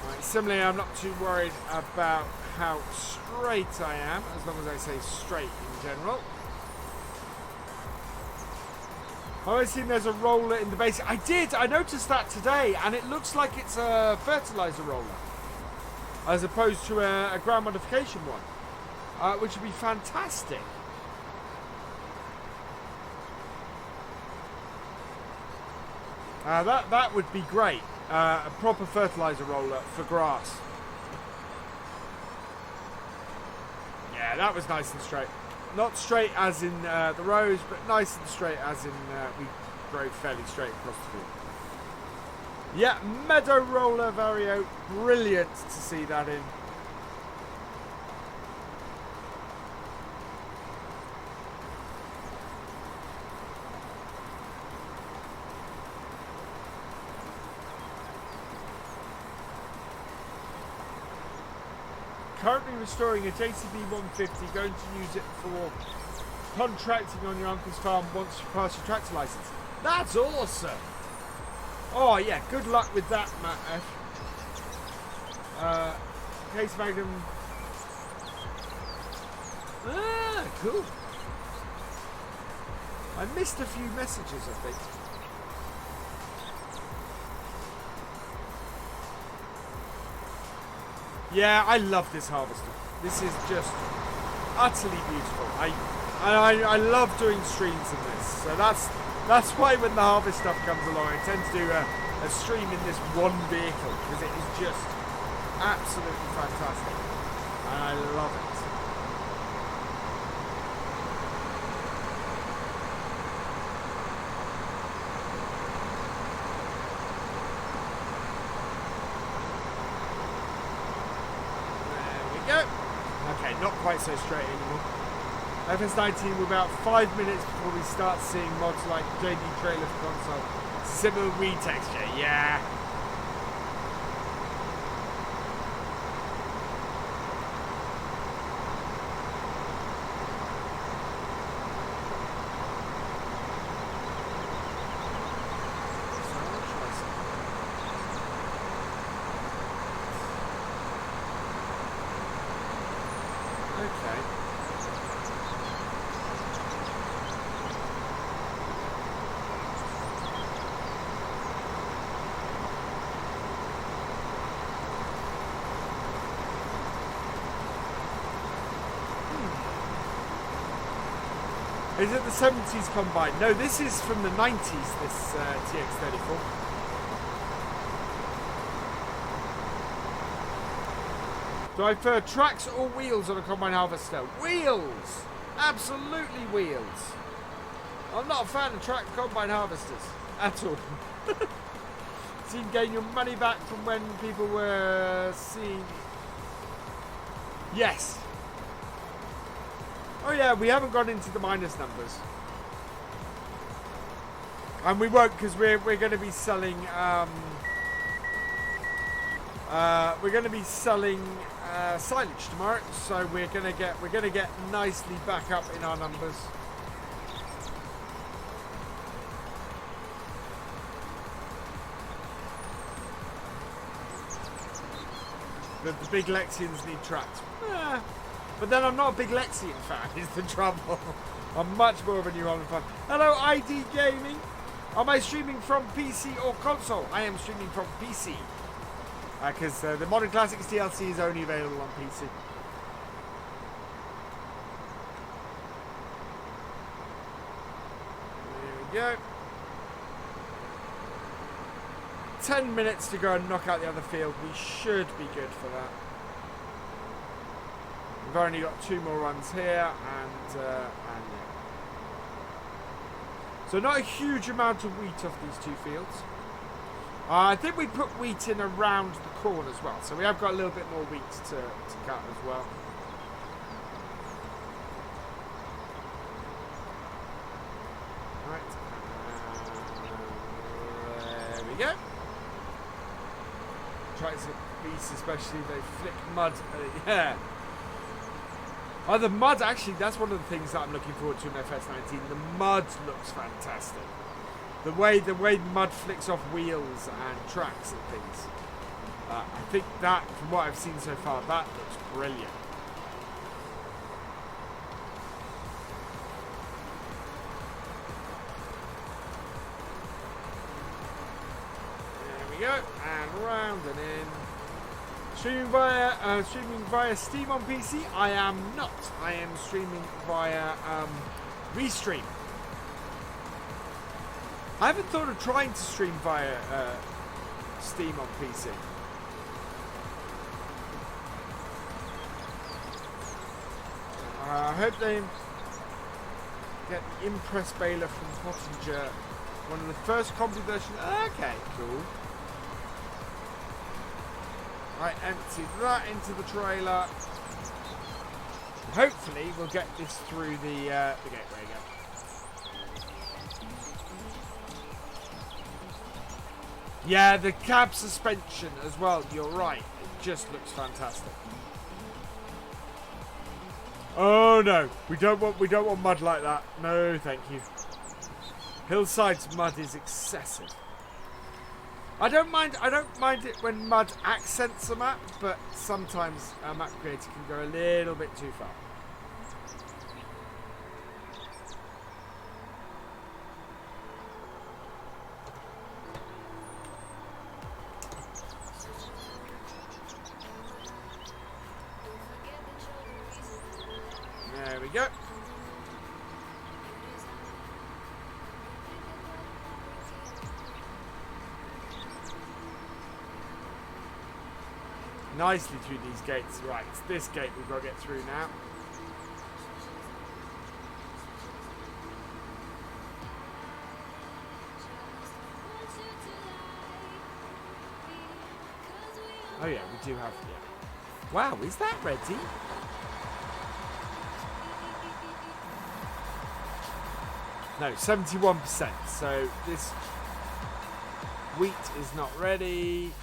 Right, similarly, I'm not too worried about how straight I am, as long as I say straight in general. I've seen there's a roller in the base. I noticed that today, and it looks like it's a fertilizer roller, as opposed to a ground modification one, which would be fantastic. That would be great. A proper fertilizer roller for grass. Yeah, that was nice and straight. Not straight as in the rows, but nice and straight as in we drove fairly straight across the field. Yeah, Meadow Roller Vario. Brilliant to see that in. Currently restoring a JCB 150, going to use it for contracting on your uncle's farm once you pass your tractor license. That's awesome! Oh yeah, good luck with that, Matt F. Case Magnum. Ah, cool. I missed a few messages, I think. Yeah, I love this harvester. This is just utterly beautiful. I love doing streams in this. So that's why when the harvest stuff comes along, I tend to do a stream in this one vehicle, because it is just absolutely fantastic. And I love it. Not quite so straight anymore. FS19, we're about 5 minutes before we start seeing mods like JD Trailer for console. Similar Wii texture, yeah. Is it the 70s combine? No, this is from the 90s, this TX34. Do I prefer tracks or wheels on a combine harvester? Wheels! Absolutely wheels. I'm not a fan of track combine harvesters at all. So you can gain your money back from when people were seeing... Yes. Oh yeah, we haven't gone into the minus numbers, and we won't, because we're going to be selling silage tomorrow, so we're going to get nicely back up in our numbers. The big Lexians need tracks. But then I'm not a big Lexian fan, is the trouble. I'm much more of a New Holland fan. Hello, ID Gaming. Am I streaming from PC or console? I am streaming from PC. Because the Modern Classics DLC is only available on PC. There we go. 10 minutes to go and knock out the other field. We should be good for that. We've only got 2 more runs here, and yeah. So not a huge amount of wheat off these 2 fields. I think we put wheat in around the corn as well, so we have got a little bit more wheat to cut as well. Right. There we go. Try to beast, especially they flick mud. Yeah. Oh, the mud, actually, that's one of the things that I'm looking forward to in FS19. The mud looks fantastic. The way mud flicks off wheels and tracks and things. I think that, from what I've seen so far, that looks brilliant. There we go, and round and in. Streaming via Steam on PC? I am not. I am streaming via Restream. I haven't thought of trying to stream via Steam on PC. I hope they get the Impress Baylor from Pottinger. One of the first combi versions. Okay, cool. Right, empty that into the trailer. Hopefully, we'll get this through the gateway again. Yeah, the cab suspension as well. You're right. It just looks fantastic. Oh no, we don't want mud like that. No, thank you. Hillside's mud is excessive. I don't mind it when mud accents a map, but sometimes a map creator can go a little bit too far. There we go. Nicely through these gates. Right, it's this gate we've got to get through now. Oh yeah, we do have, yeah. Wow, is that ready? No, 71%. So this wheat is not ready.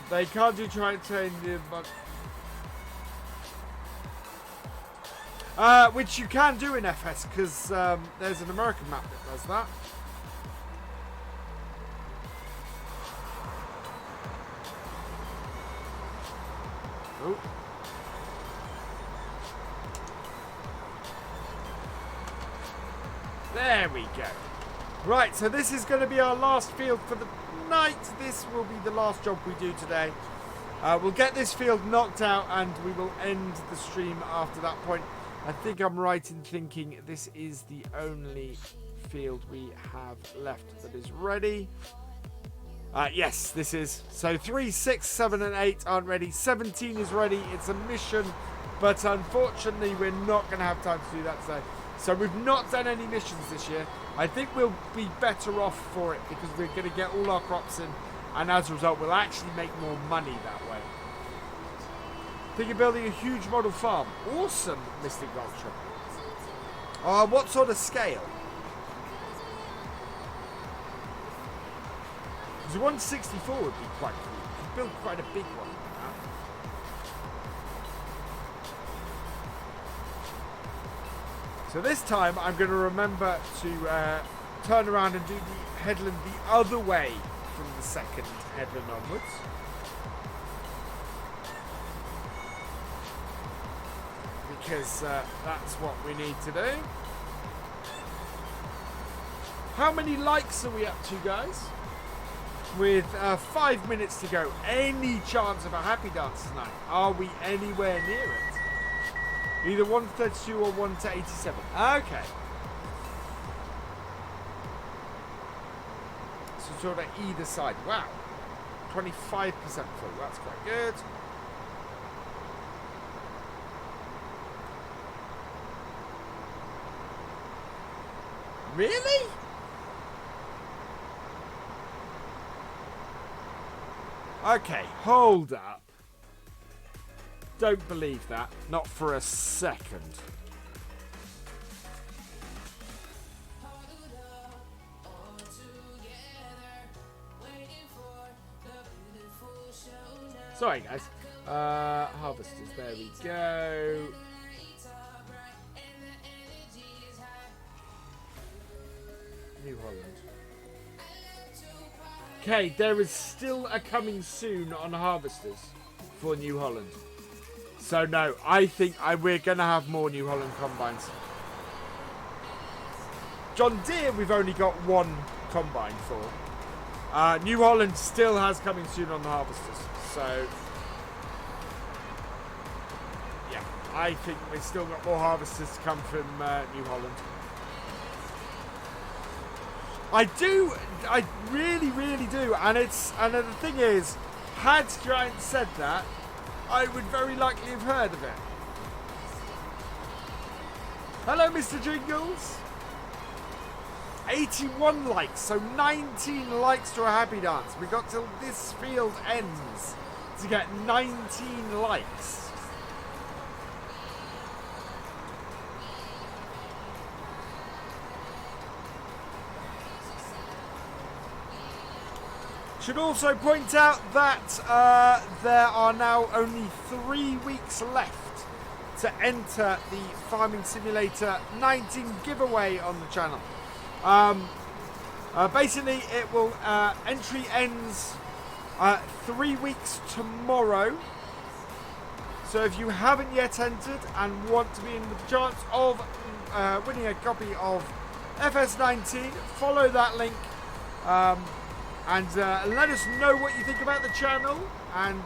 They can't do try and change the which you can do in FS because there's an American map that does that. Oh. There we go. Right, so this is going to be our last field for the night. This will be the last job we do today. We'll get this field knocked out and we will end the stream after that point. I think I'm right in thinking this is the only field we have left that is ready. Yes, this is. So 3, 6, 7 and 8 aren't ready. 17 is ready. It's a mission, but unfortunately we're not going to have time to do that today. So we've not done any missions this year. I think we'll be better off for it because we're going to get all our crops in, and as a result we'll actually make more money that way. I think you're building a huge model farm. Awesome, Mystic Vulture. What sort of scale? Because a 164 would be quite cool. You could build quite a big one. So this time I'm going to remember to turn around and do the headland the other way from the second headland onwards. because that's what we need to do. How many likes are we up to, guys? With 5 minutes to go, any chance of a happy dance tonight? Are we anywhere near it? Either 132 or 1 to 87. Okay. So sort of either side. Wow. 25% full. That's quite good. Really? Okay, hold up. Don't believe that. Not for a second. Sorry, guys. Harvesters, there we go. New Holland. Okay, there is still a coming soon on Harvesters for New Holland. So no, I think we're going to have more New Holland combines. John Deere we've only got one combine for. New Holland still has coming soon on the Harvesters. So yeah, I think we've still got more Harvesters to come from New Holland. I do, I really, really do, and the thing is, had Giant said that, I would very likely have heard of it. Hello, Mr. Jingles. 81 likes, so 19 likes to a happy dance. We got till this field ends to get 19 likes. Should also point out that there are now only 3 weeks left to enter the Farming Simulator 19 giveaway on the channel. Basically, it will entry ends 3 weeks tomorrow. So if you haven't yet entered and want to be in the chance of winning a copy of FS19, follow that link. And let us know what you think about the channel, and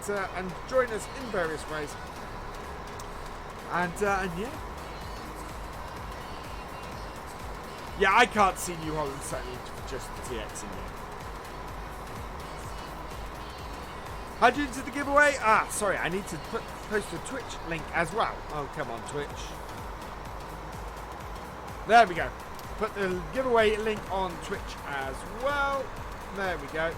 join us in various ways. And yeah, I can't see New Holland certainly for just the TX in here. How'd you enter the giveaway? Sorry, I need to post a Twitch link as well. Oh, come on, Twitch. There we go. Put the giveaway link on Twitch as well. There we go.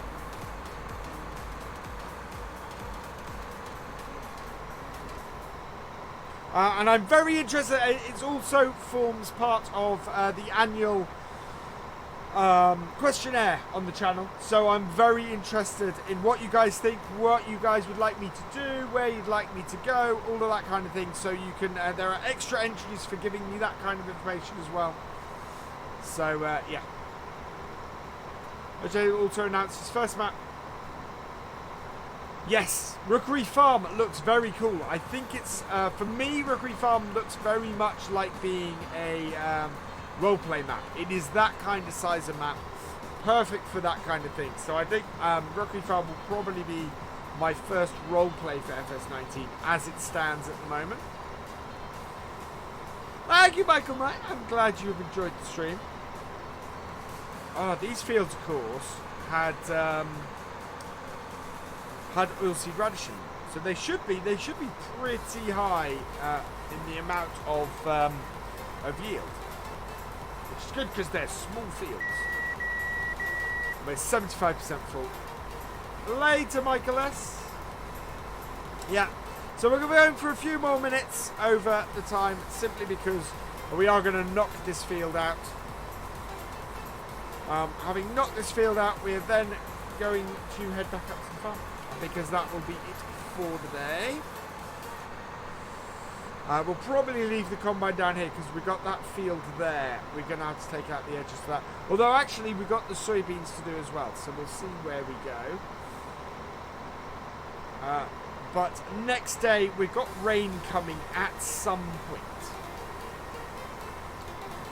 And I'm very interested. It also forms part of the annual questionnaire on the channel. So I'm very interested in what you guys think, what you guys would like me to do, where you'd like me to go, all of that kind of thing. So you can. There are extra entries for giving me that kind of information as well. So yeah. OJ also announced his first map. Yes, Rookery Farm looks very cool. I think it's, for me, Rookery Farm looks very much like being a roleplay map. It is that kind of size of map. Perfect for that kind of thing. So I think Rookery Farm will probably be my first roleplay for FS19 as it stands at the moment. Thank you, Michael Knight. I'm glad you have enjoyed the stream. These fields, of course, had oilseed radish in them. So they should be pretty high in the amount of yield, which is good because they're small fields. We're 75% full. Later, Michael S. Yeah. So we're going to be going for a few more minutes over the time, simply because we are going to knock this field out. Having knocked this field out, we are then going to head back up to the farm, because that will be it for the day. We'll probably leave the combine down here because we've got that field there. We're going to have to take out the edges for that. Although actually we've got the soybeans to do as well, so we'll see where we go. but next day we've got rain coming at some point.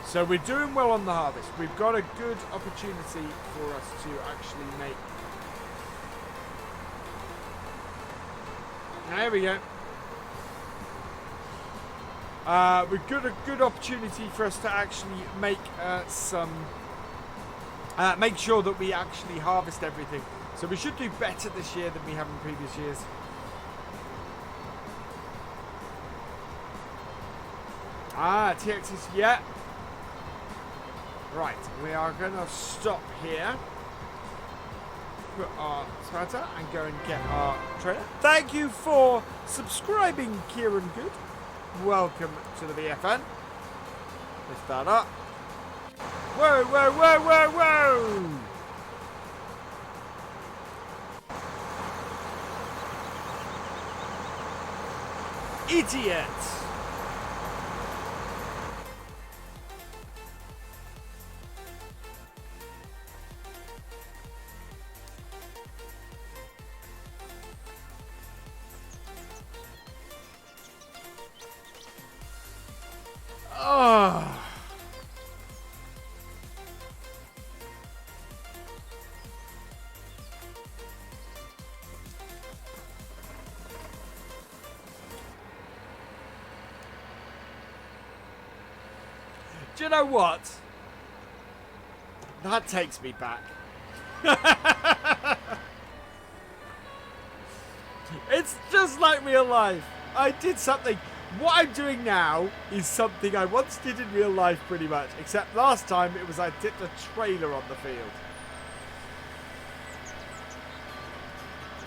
So we're doing well on the harvest. We've got a good opportunity for us to actually make... There we go. We've got a good opportunity for us to actually make make sure that we actually harvest everything. So we should do better this year than we have in previous years. TXs, yeah. Right, we are going to stop here. Put our smarter and go and get our trailer. Thank you for subscribing, Kieran Good. Welcome to the BFN. Lift that up. Whoa, whoa, whoa, whoa, whoa! Idiot! Oh. Do you know what? That takes me back. It's just like real life. I did something. What I'm doing now is something I once did in real life pretty much. Except last time it was I dipped a trailer on the field.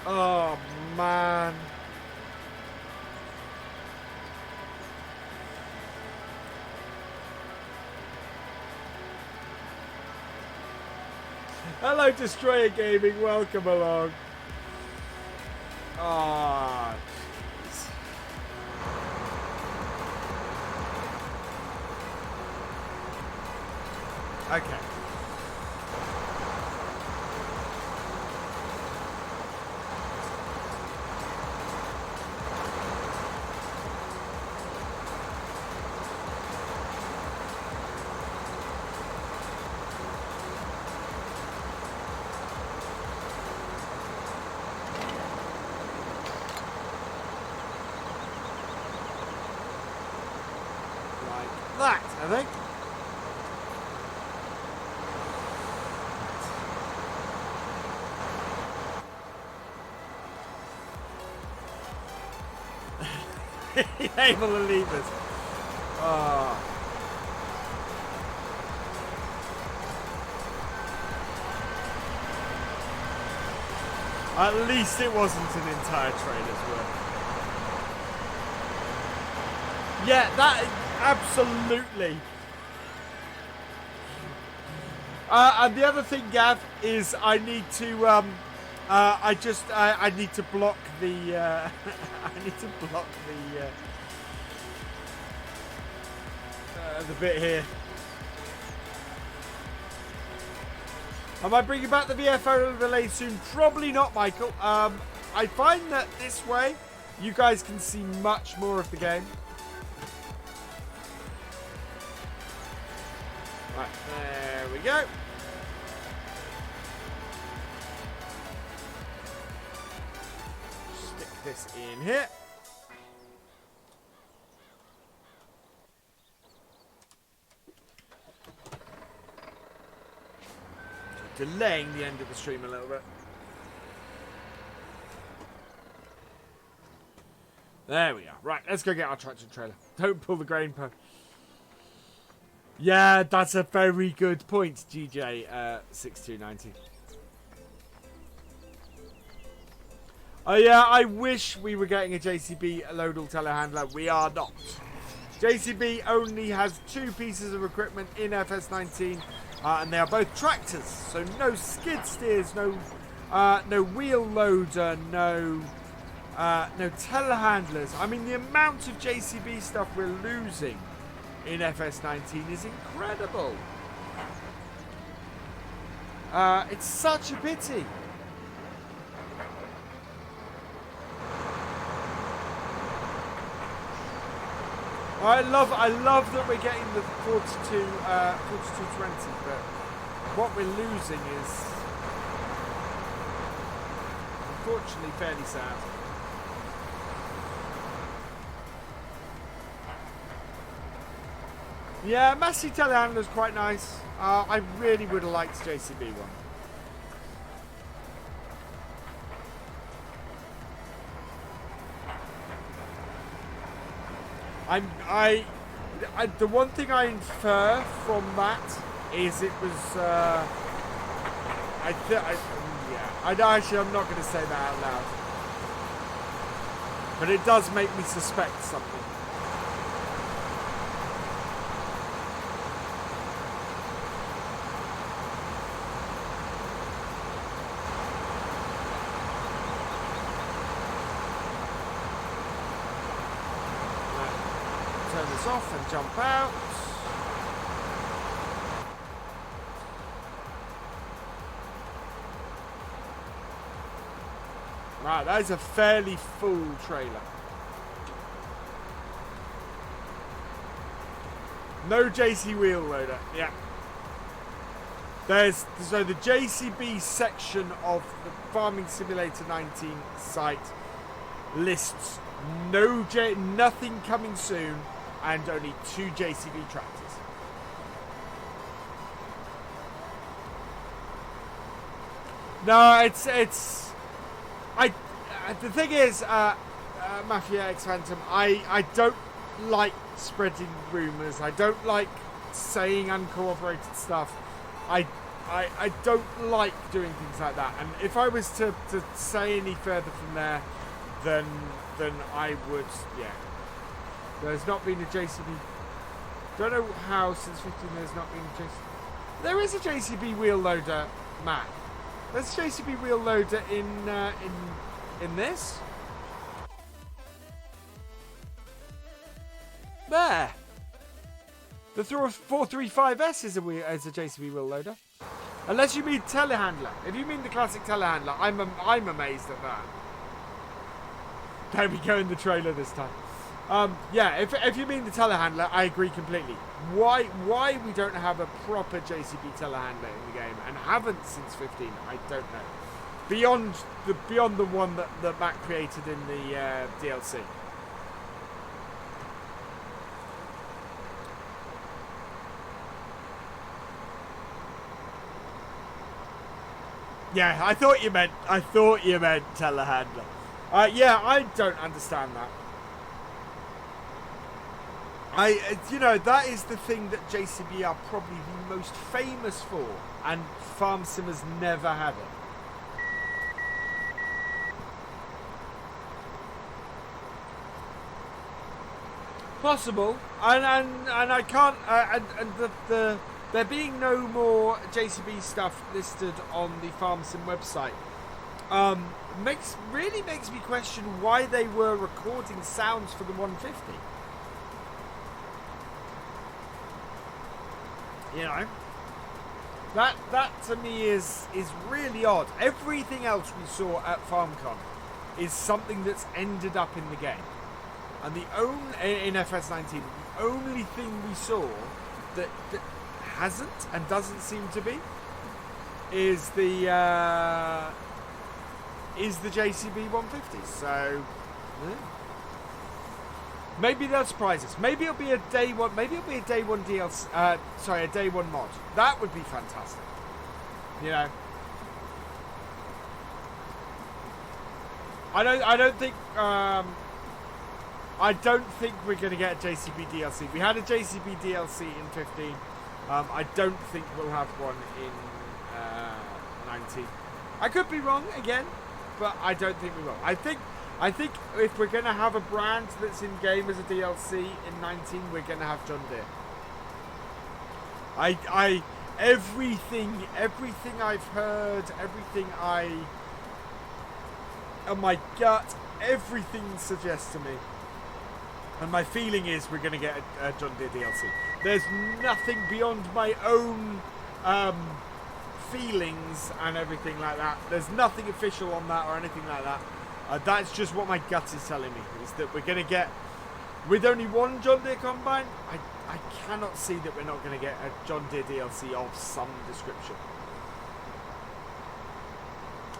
Oh, man. Hello, Destroyer Gaming. Welcome along. Ah, jeez. Okay. That, I think. Enable the levers. Oh. At least it wasn't an entire trailer's worth. Yeah, that absolutely. And the other thing, Gav, is I need to I need to block the I need to block the bit here. Am I bringing back the VFO overlay soon? Probably not, Michael. I find that this way you guys can see much more of the game. Right, there we go. Stick this in here. Delaying the end of the stream a little bit. There we are. Right, let's go get our tractor trailer. Don't pull the grain pump. Yeah, that's a very good point, GJ 6290. Yeah, I wish we were getting a JCB load-all telehandler. We are not. JCB only has 2 pieces of equipment in FS19, and they are both tractors. So no skid steers, no wheel loader, no telehandlers. I mean, the amount of JCB stuff we're losing in FS19 is incredible. It's such a pity. I love that we're getting the 4220, but what we're losing is unfortunately fairly sad. Yeah, Massey telehandler's quite nice. I really would have liked JCB one. The one thing I infer from that is it was. Actually, I'm not going to say that out loud, but it does make me suspect something. Turn this off and jump out. Right, that is a fairly full trailer. No JC wheel loader. Yeah. So the JCB section of the Farming Simulator 19 site lists nothing coming soon and only 2 JCB tractors. No, the thing is, Mafia X Phantom, I don't like spreading rumours. I don't like saying uncooperated stuff. I don't like doing things like that. And if I was to say any further from there, then I would, yeah. There's not been a JCB. Don't know how since 15 there's not been a JCB. There is a JCB wheel loader, Matt. There's a JCB wheel loader in this. There. The 435S is a JCB wheel loader. Unless you mean telehandler. If you mean the classic telehandler, I'm amazed at that. There we go in the trailer this time. Yeah, if you mean the telehandler, I agree completely. Why we don't have a proper JCB telehandler in the game and haven't since 15, I don't know. Beyond the one that Matt created in the DLC. Yeah, I thought you meant telehandler. Yeah, I don't understand that. That is the thing that JCB are probably the most famous for, and Farm Simmers never had it. Possible, and I can't, and there being no more JCB stuff listed on the Farm Sim website, really makes me question why they were recording sounds for the 150. You know, that to me is really odd. Everything else we saw at FarmCon is something that's ended up in the game, and the only in FS19, the only thing we saw that hasn't and doesn't seem to be is the JCB 150. So yeah. Maybe they'll surprise us. Maybe it'll be a day one. Maybe it'll be a day one DLC. A day one mod. That would be fantastic. You know. I don't think we're going to get a JCB DLC. We had a JCB DLC in 15. I don't think we'll have one in 19. I could be wrong again, but I don't think we will. I think if we're going to have a brand that's in game as a DLC in 19, we're going to have John Deere. Everything I've heard, on my gut, everything suggests to me, and my feeling is we're going to get a John Deere DLC. There's nothing beyond my own feelings and everything like that. There's nothing official on that or anything like that. That's just what my gut is telling me, is that we're going to get With only one John Deere combine, I cannot see that we're not going to get a John Deere DLC of some description.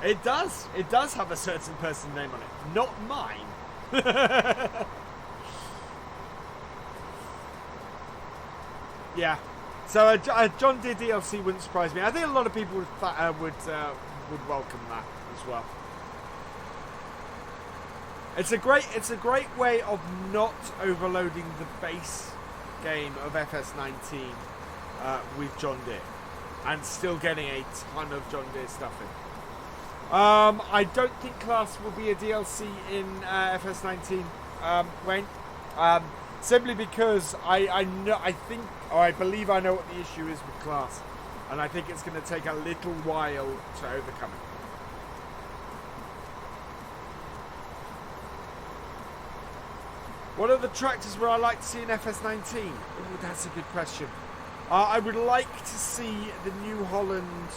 It does. It does have a certain person's name on it. Not mine. Yeah. So a John Deere DLC wouldn't surprise me. I think a lot of people would welcome that as well. It's a great way of not overloading the base game of FS19 with John Deere and still getting a ton of John Deere stuff in. I don't think Class will be a DLC in FS19, Wayne. Simply because I believe I know what the issue is with Class, and I think it's going to take a little while to overcome it. What are the tractors where I like to see in FS19? Ooh, that's a good question. I would like to see the New Holland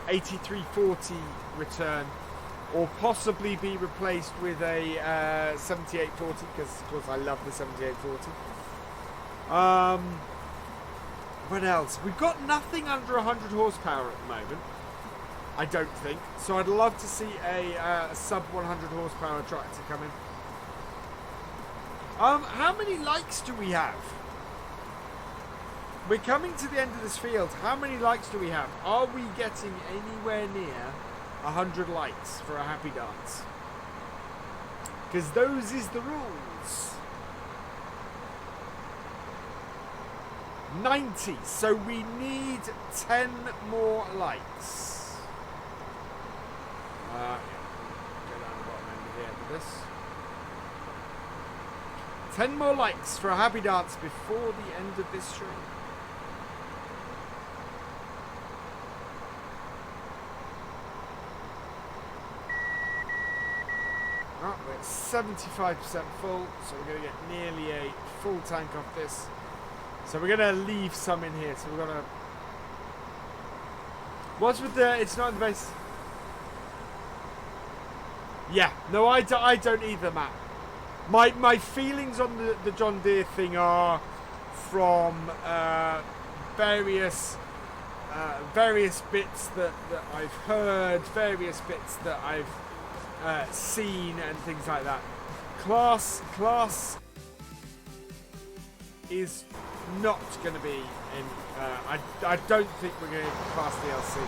8340 return, or possibly be replaced with a 7840, because of course I love the 7840. What else? We've got nothing under 100 horsepower at the moment, I don't think. So I'd love to see a sub 100 horsepower tractor come in. How many likes do we have? We're coming to the end of this field. How many likes do we have? Are we getting anywhere near 100 likes for a happy dance? Because those is the rules. 90. So we need 10 more likes. Yeah. Go down the bottom end here for this. 10 more likes for a happy dance before the end of this stream. Right, we're at 75% full, so we're going to get nearly a full tank off this. So we're going to leave some in here. So we're going to... What's with the... It's not in the base. Yeah, no, I don't either, Matt. My feelings on the John Deere thing are from various bits that I've heard, various bits that I've seen, and things like that. Class is not going to be in. I don't think we're going to get Class DLC.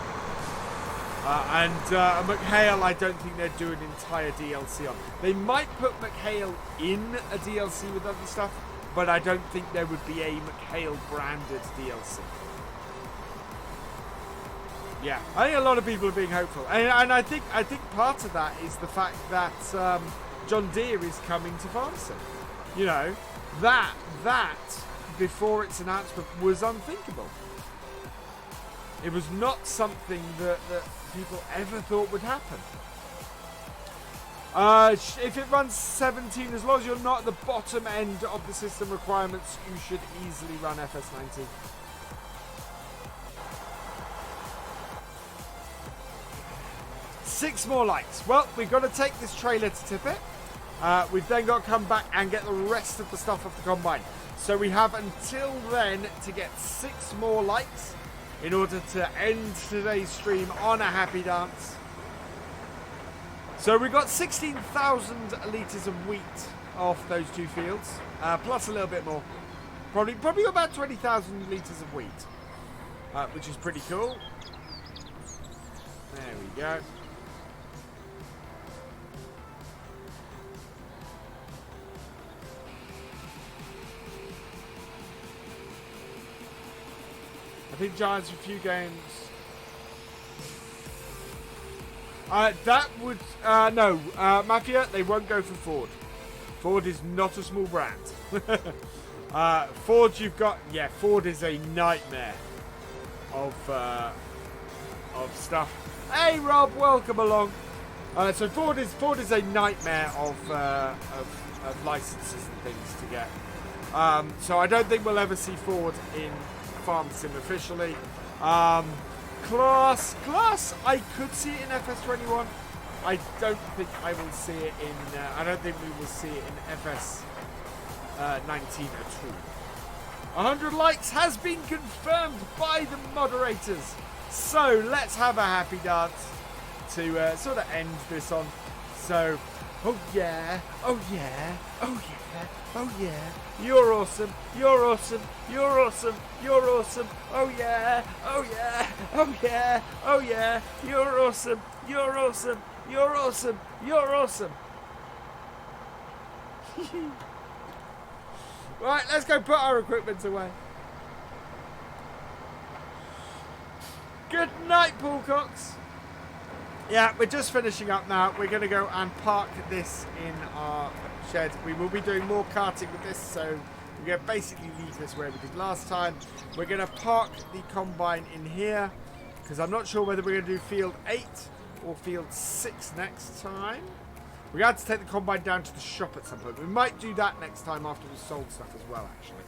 And McHale, I don't think they'd do an entire DLC on. They might put McHale in a DLC with other stuff, but I don't think there would be a McHale branded DLC. Yeah, I think a lot of people are being hopeful, and I think part of that is the fact that John Deere is coming to Farming. You know, that before its announcement was unthinkable. It was not something that people ever thought would happen. If it runs 17, as long as you're not at the bottom end of the system requirements, you should easily run FS19. Six more likes. Well, we've got to take this trailer to tip it. We've then got to come back and get the rest of the stuff off the combine. So we have until then to get 6 more likes in order to end today's stream on a happy dance. So we've got 16,000 litres of wheat off those 2 fields, plus a little bit more. Probably about 20,000 litres of wheat, which is pretty cool. There we go. I think Giants for a few games. That would... no. Mafia, they won't go for Ford. Ford is not a small brand. Ford, you've got... Yeah, Ford is a nightmare of stuff. Hey, Rob, welcome along. So Ford is a nightmare of licenses and things to get. So I don't think we'll ever see Ford in Farm Sim officially. Class, I could see it in FS21. I don't think I will see it in. I don't think we will see it in 1902. 100 likes has been confirmed by the moderators. So let's have a happy dance to sort of end this on. So, oh yeah, oh yeah, oh yeah, oh yeah. You're awesome, you're awesome, you're awesome, you're awesome. Oh yeah, oh yeah, oh yeah, oh yeah. You're awesome, you're awesome, you're awesome, you're awesome. Right, let's go put our equipment away. Good night, Paulcox. Yeah, we're just finishing up now. We're going to go and park this in our shed. We will be doing more karting with this, so we're going to basically leave this where we did last time. We're going to park the combine in here, because I'm not sure whether we're going to do field 8 or field 6 next time. We're going to have to take the combine down to the shop at some point. We might do that next time after we've sold stuff as well, actually.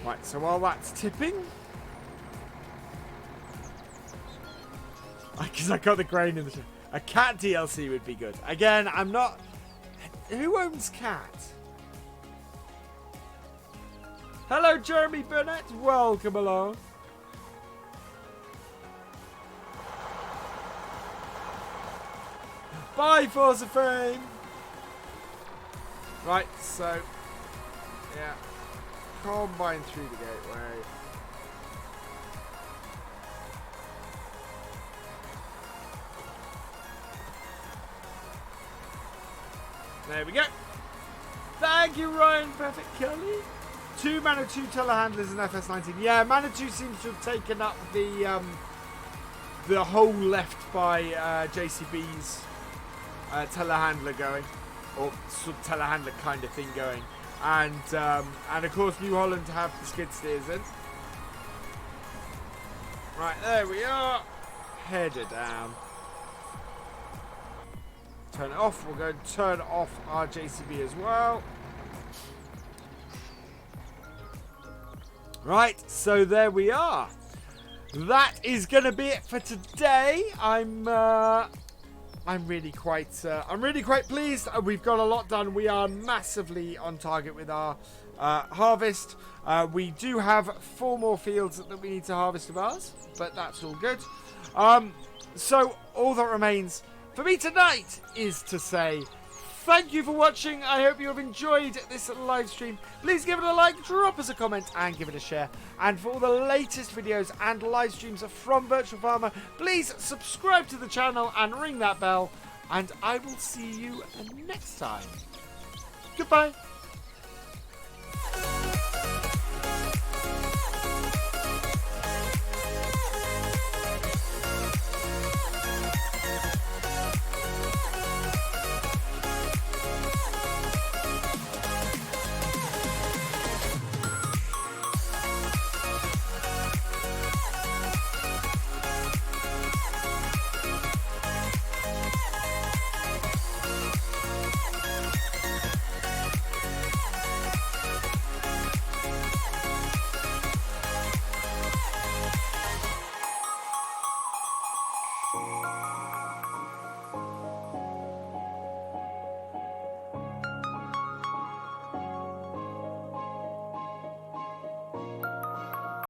Right, so while that's tipping... Because I got the grain in the... A cat DLC would be good. Again, I'm not... Who owns cat? Hello, Jeremy Burnett. Welcome along. Bye, Forza Fame. Right, so... Yeah. Combine through the gateway. There we go. Thank you, Ryan. Perfect Kelly. 2 Manitou telehandlers in FS19. Yeah, Manitou seems to have taken up the hole left by JCB's telehandler going, or sort of telehandler kind of thing going, and of course New Holland have the skid steers in. Right, there we are. Header down. Turn it off. We're going to turn off our JCB as well. Right, so there we are. That is going to be it for today. I'm really quite pleased. We've got a lot done. We are massively on target with our harvest. We do have 4 more fields that we need to harvest of ours, but that's all good. So all that remains for me tonight is to say thank you for watching. I hope you have enjoyed this live stream. Please give it a like, drop us a comment, and give it a share. And for all the latest videos and live streams from Virtual Farmer, please subscribe to the channel and ring that bell. And I will see you next time. Goodbye.